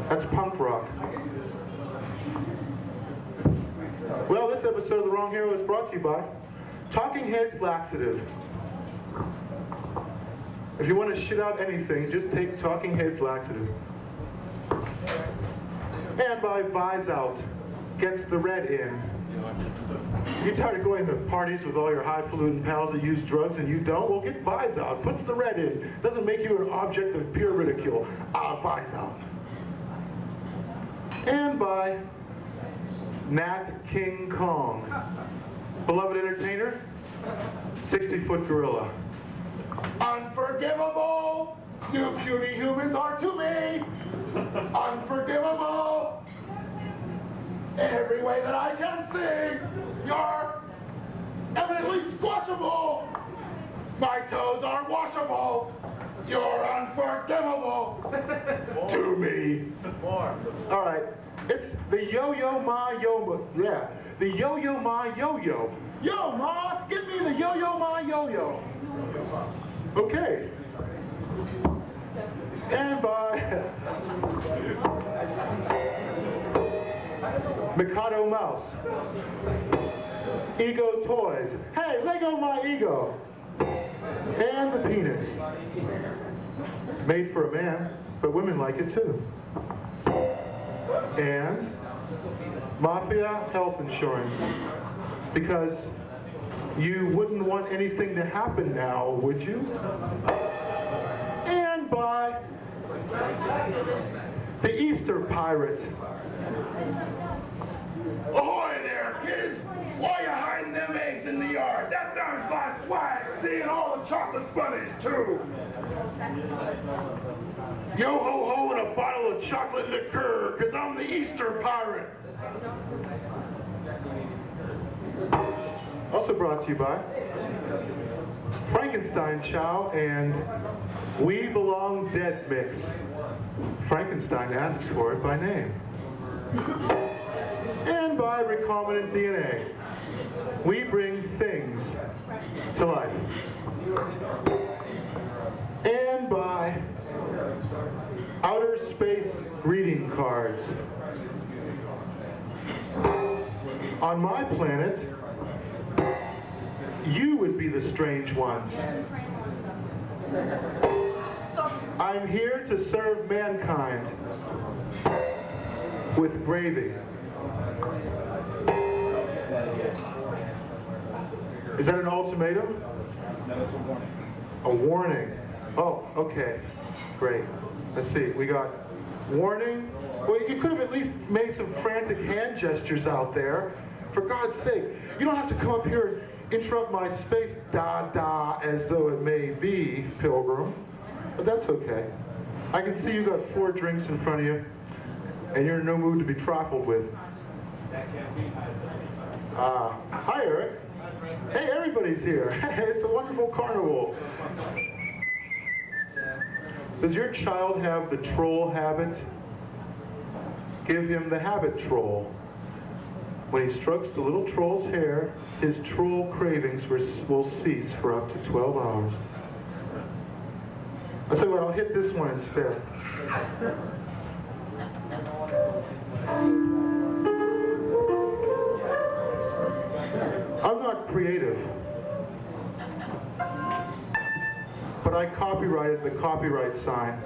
That's punk rock. Well, this episode of The Wrong Hero is brought to you by Talking Heads Laxative. If you want to shit out anything, just take Talking Heads Laxative. And by Vise Out. Gets the red in. You tired of going to parties with all your highfalutin pals that use drugs and you don't? Well, get Vise Out. Puts the red in. Doesn't make you an object of pure ridicule. Vise Out. And by Nat King Kong. Beloved entertainer, 60-foot gorilla. Unforgivable. You puny humans are to me. Unforgivable. In every way that I can see, you're eminently squashable. My toes are washable. You're unforgivable to me. All right, it's the Yo-Yo Ma Yo. Yeah, the Yo-Yo Ma Yo-Yo. Yo, Ma, give me the Yo-Yo Ma Yo-Yo. Okay. And by Mikado Mouse. Ego Toys. Hey, Lego my ego. And the penis. Made for a man, but women like it too. And Mafia Health Insurance. Because you wouldn't want anything to happen now, would you? And by the Easter Pirate. Ahoy there, kids! Why you hiding them eggs in the yard? That there's my swag, seeing all the chocolate bunnies, too. Yo-ho-ho and a bottle of chocolate liqueur, because I'm the Easter Pirate. Also brought to you by Frankenstein Chow and We Belong Dead Mix. Frankenstein asks for it by name. And by Recombinant DNA. We bring things to life. And by Outer Space Greeting Cards. On my planet, you would be the strange ones. I'm here to serve mankind with gravy. Is that an ultimatum? No, that's a warning. A warning. Oh, okay. Great. Let's see. We got warning. Well, you could have at least made some frantic hand gestures out there. For God's sake, you don't have to come up here and interrupt my space da-da as though it may be, Pilgrim. But that's okay. I can see you got 4 drinks in front of you, and you're in no mood to be trifled with. Hi, Eric. Hey, everybody's here. It's a wonderful carnival. Does your child have the troll habit? Give him the habit troll. When he strokes the little troll's hair, his troll cravings will cease for up to 12 hours. I'll tell you what, I'll hit this one instead. I'm not creative, but I copyrighted the copyright sign.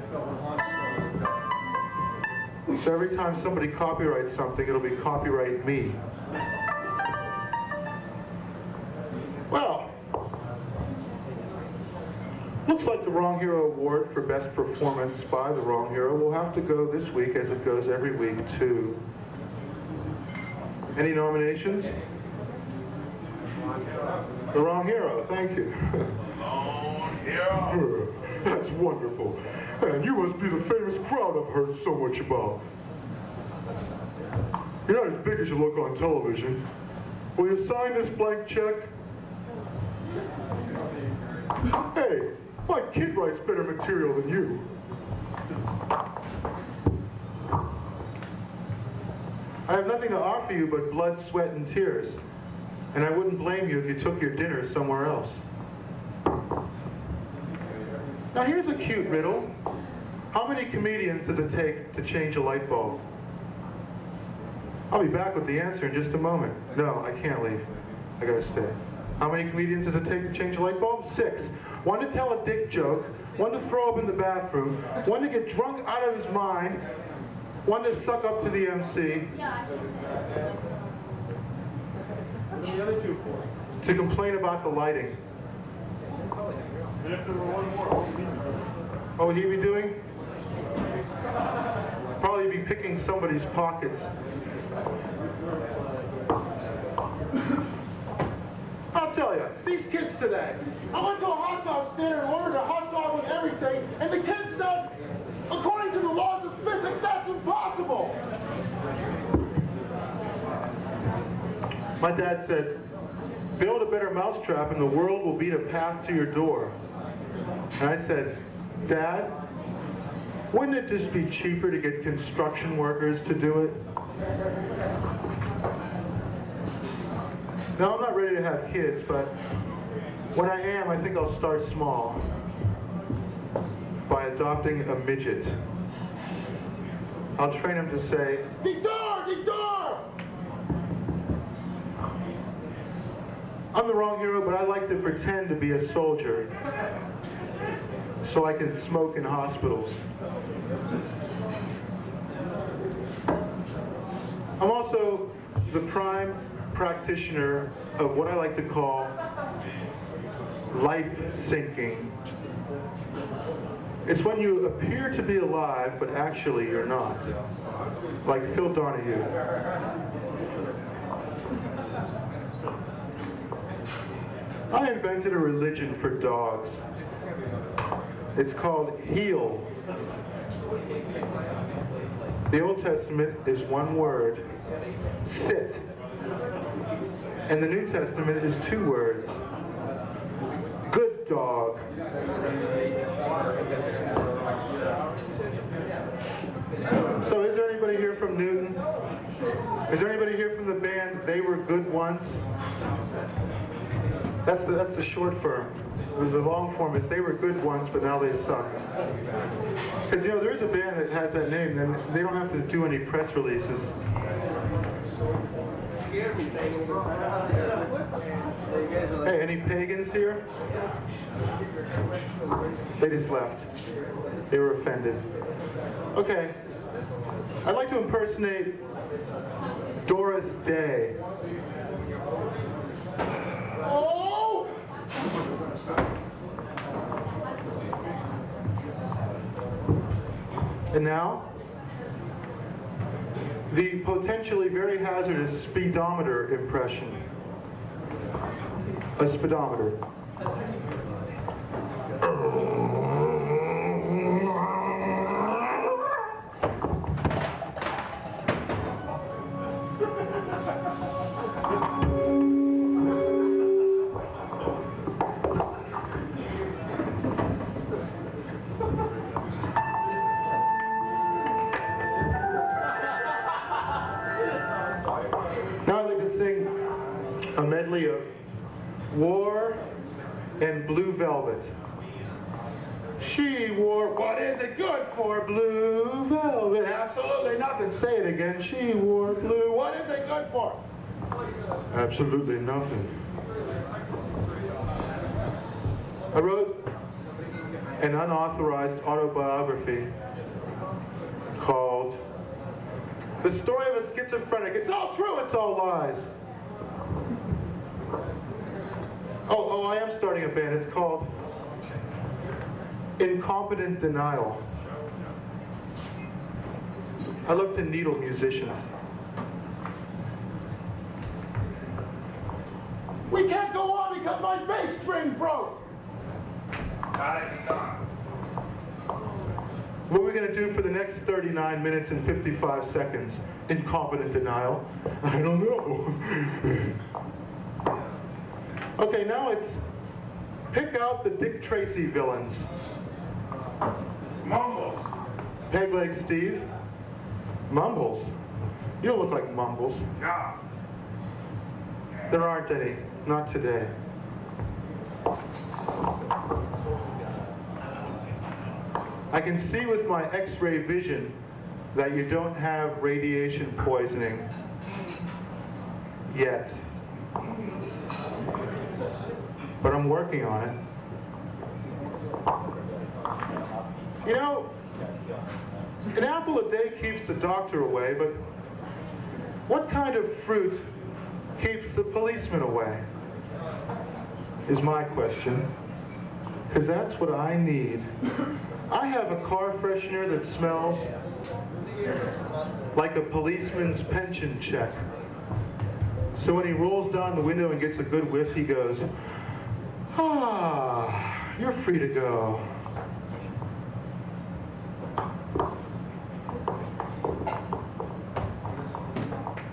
So every time somebody copyrights something, it'll be copyright me. Well, looks like the Wrong Hero Award for Best Performance by the Wrong Hero will have to go this week, as it goes every week, too. Any nominations? The Wrong Hero, thank you. Wrong Hero. That's wonderful. And you must be the famous crowd I've heard so much about. You're not as big as you look on television. Will you sign this blank check? Hey, my kid writes better material than you. I have nothing to offer you but blood, sweat, and tears. And I wouldn't blame you if you took your dinner somewhere else. Now here's a cute riddle. How many comedians does it take to change a light bulb? I'll be back with the answer in just a moment. No, I can't leave. I gotta stay. How many comedians does it take to change a light bulb? 6. One to tell a dick joke, one to throw up in the bathroom, one to get drunk out of his mind, one to suck up to the MC. What's the other 2 for? To complain about the lighting. And if there were one more, what would he say? What would he be doing? Probably be picking somebody's pockets. I'll tell you, these kids today. I went to a hot dog stand and ordered a hot dog with everything, and the kid said, according to the laws of physics, that's impossible. My dad said, build a better mousetrap and the world will beat a path to your door. And I said, Dad, wouldn't it just be cheaper to get construction workers to do it? Now, I'm not ready to have kids, but when I am, I think I'll start small by adopting a midget. I'll train him to say, The door, the door! I'm the wrong hero, but I like to pretend to be a soldier so I can smoke in hospitals. I'm also the prime practitioner of what I like to call life sinking. It's when you appear to be alive, but actually you're not. Like Phil Donahue. I invented a religion for dogs. It's called heel. The Old Testament is one word, sit. And the New Testament is 2 words, good dog. So is there anybody here from Newton? Is there anybody here from the band They Were Good Once? That's the short form. The long form is They Were Good Once, but now they suck. Because, you know, there is a band that has that name, and they don't have to do any press releases. Hey, any pagans here? They just left. They were offended. Okay. I'd like to impersonate Doris Day. Oh! And now, the potentially very hazardous speedometer impression. A speedometer. Now I'd like to sing a medley of War and Blue Velvet. She wore, what is it good for? Blue velvet. Absolutely nothing. Say it again. She wore blue. What is it good for? Absolutely nothing. I wrote an unauthorized autobiography called The Story of a Schizophrenic. It's all true, it's all lies. Oh, I am starting a band. It's called Incompetent Denial. I love to needle musicians. We can't go on because my bass string broke. What are we going to do for the next 39 minutes and 55 seconds? Incompetent denial? I don't know. Okay, now it's pick out the Dick Tracy villains. Mumbles. Peg Leg Steve. Mumbles. You don't look like Mumbles. Yeah. There aren't any. Not today. I can see with my X-ray vision that you don't have radiation poisoning yet. But I'm working on it. You know, an apple a day keeps the doctor away, but what kind of fruit keeps the policeman away? Is my question. Because that's what I need. I have a car freshener that smells like a policeman's pension check. So when he rolls down the window and gets a good whiff, he goes, "Ah, you're free to go."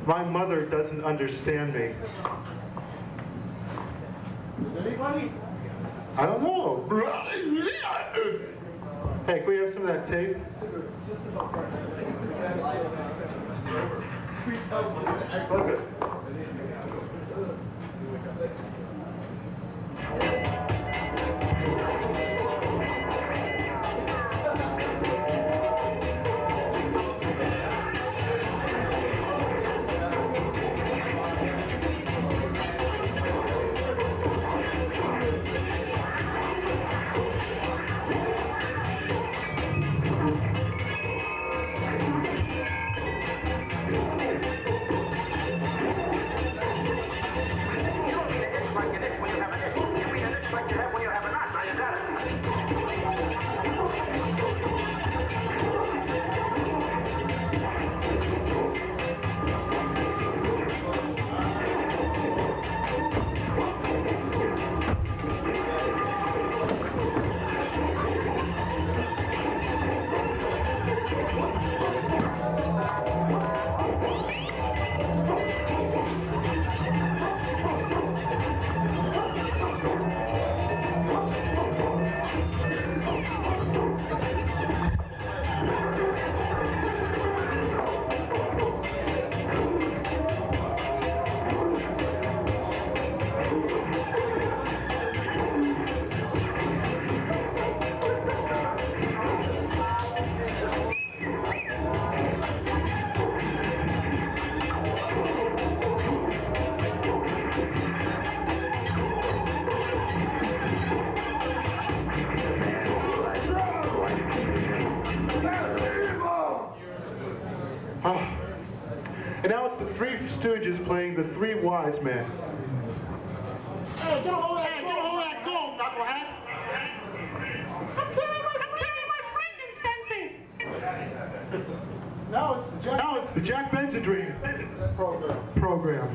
My mother doesn't understand me. Is anybody? I don't know. Hey, can we have some of that tape? Okay. And now it's the Three Stooges playing the Three Wise Men. Hey, get all that gold, knucklehead. I'm killing my frankincense. Now it's the Jack Benton lucid dream program.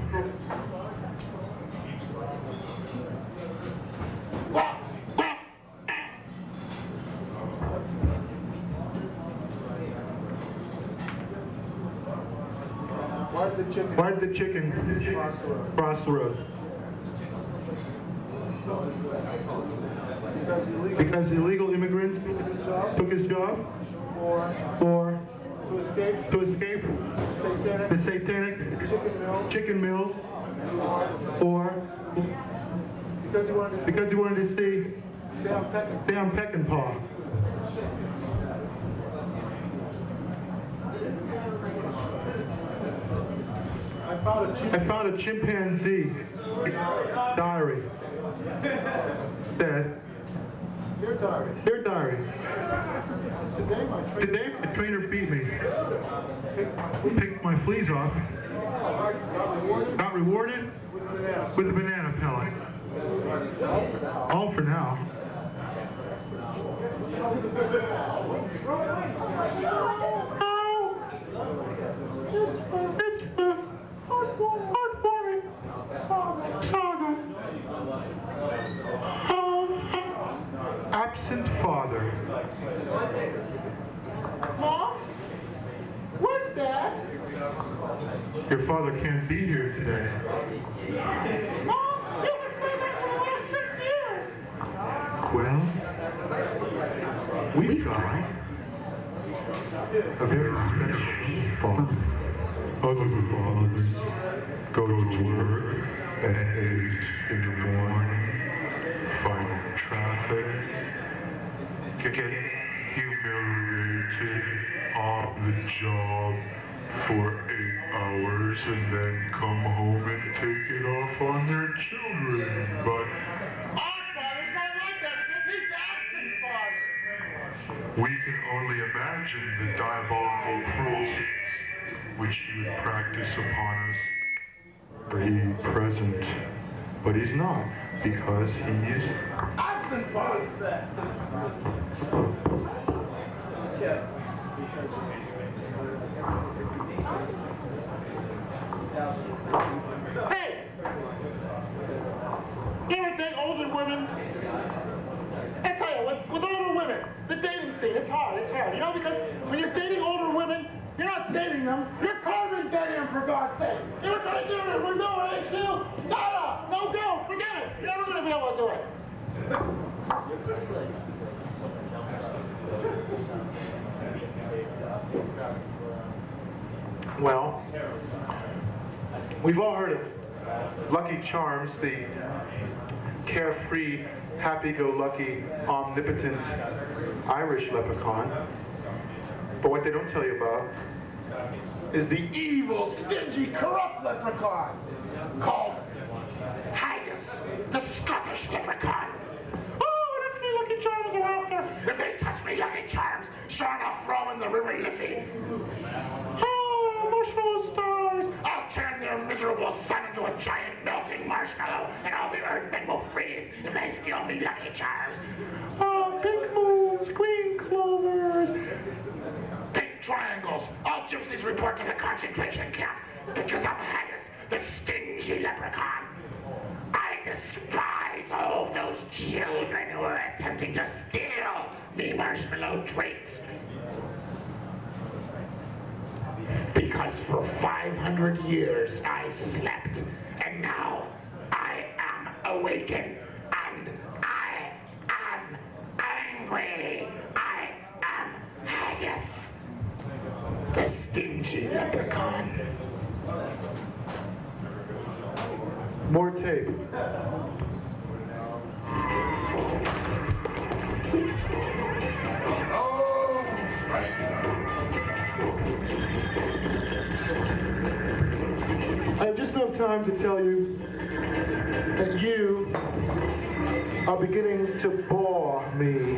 Why did the chicken cross the road? Because illegal immigrants took his job, or to escape the satanic chicken mills, or because he wanted to see Sam Peckinpah. I found a chimpanzee diary. Said, Dear diary. Today my trainer beat me. Picked my fleas off. Got rewarded with a banana pellet. All for now. It's the heartwarming saga. Absent father. Mom? Where's Dad? Your father can't be here today. Mom, you've been saying that for the last 6 years. Well, we've got a very special father. Other fathers go to work at 8 in the morning, fight traffic, get humiliated on the job for 8 hours, and then come home and take it off on their children. But Our father's not like that because he's absent father. we can only imagine the diabolical cruelties which he would practice upon us. For he's present, but he's not, because he's Absent father. Hey! You ever date older women? I tell you, with older women, the dating scene, it's hard. You know, because when you're dating older women, you're not dating them, you're carbon dating them, for God's sake. You ever try to do it with no issue? Nada! No go! Forget it! You're never going to be able to do it. well. We've all heard of Lucky Charms, the carefree, happy-go-lucky, omnipotent Irish leprechaun. But what they don't tell you about is the evil, Stingy, corrupt leprechaun called Haggis, the Scottish leprechaun. Oh, that's me, Lucky Charms are after. If they touch me, Lucky Charms, sure enough, throw in the river Liffey. Oh, marshmallow stars. I'll turn their miserable sun into a giant melting marshmallow, and all the earthmen will freeze if they steal me Lucky Charms. Oh, pink moons, green clovers. Big triangles. All gypsies report to the concentration camp because I'm Haggis, the stingy leprechaun. I despise all those children who are attempting to steal me marshmallow treats. Because for 500 years I slept, and now I am awakened, and I am angry. I am Haggis, the stingy leprechaun. more tape. I have just enough time to tell you that you are beginning to bore me.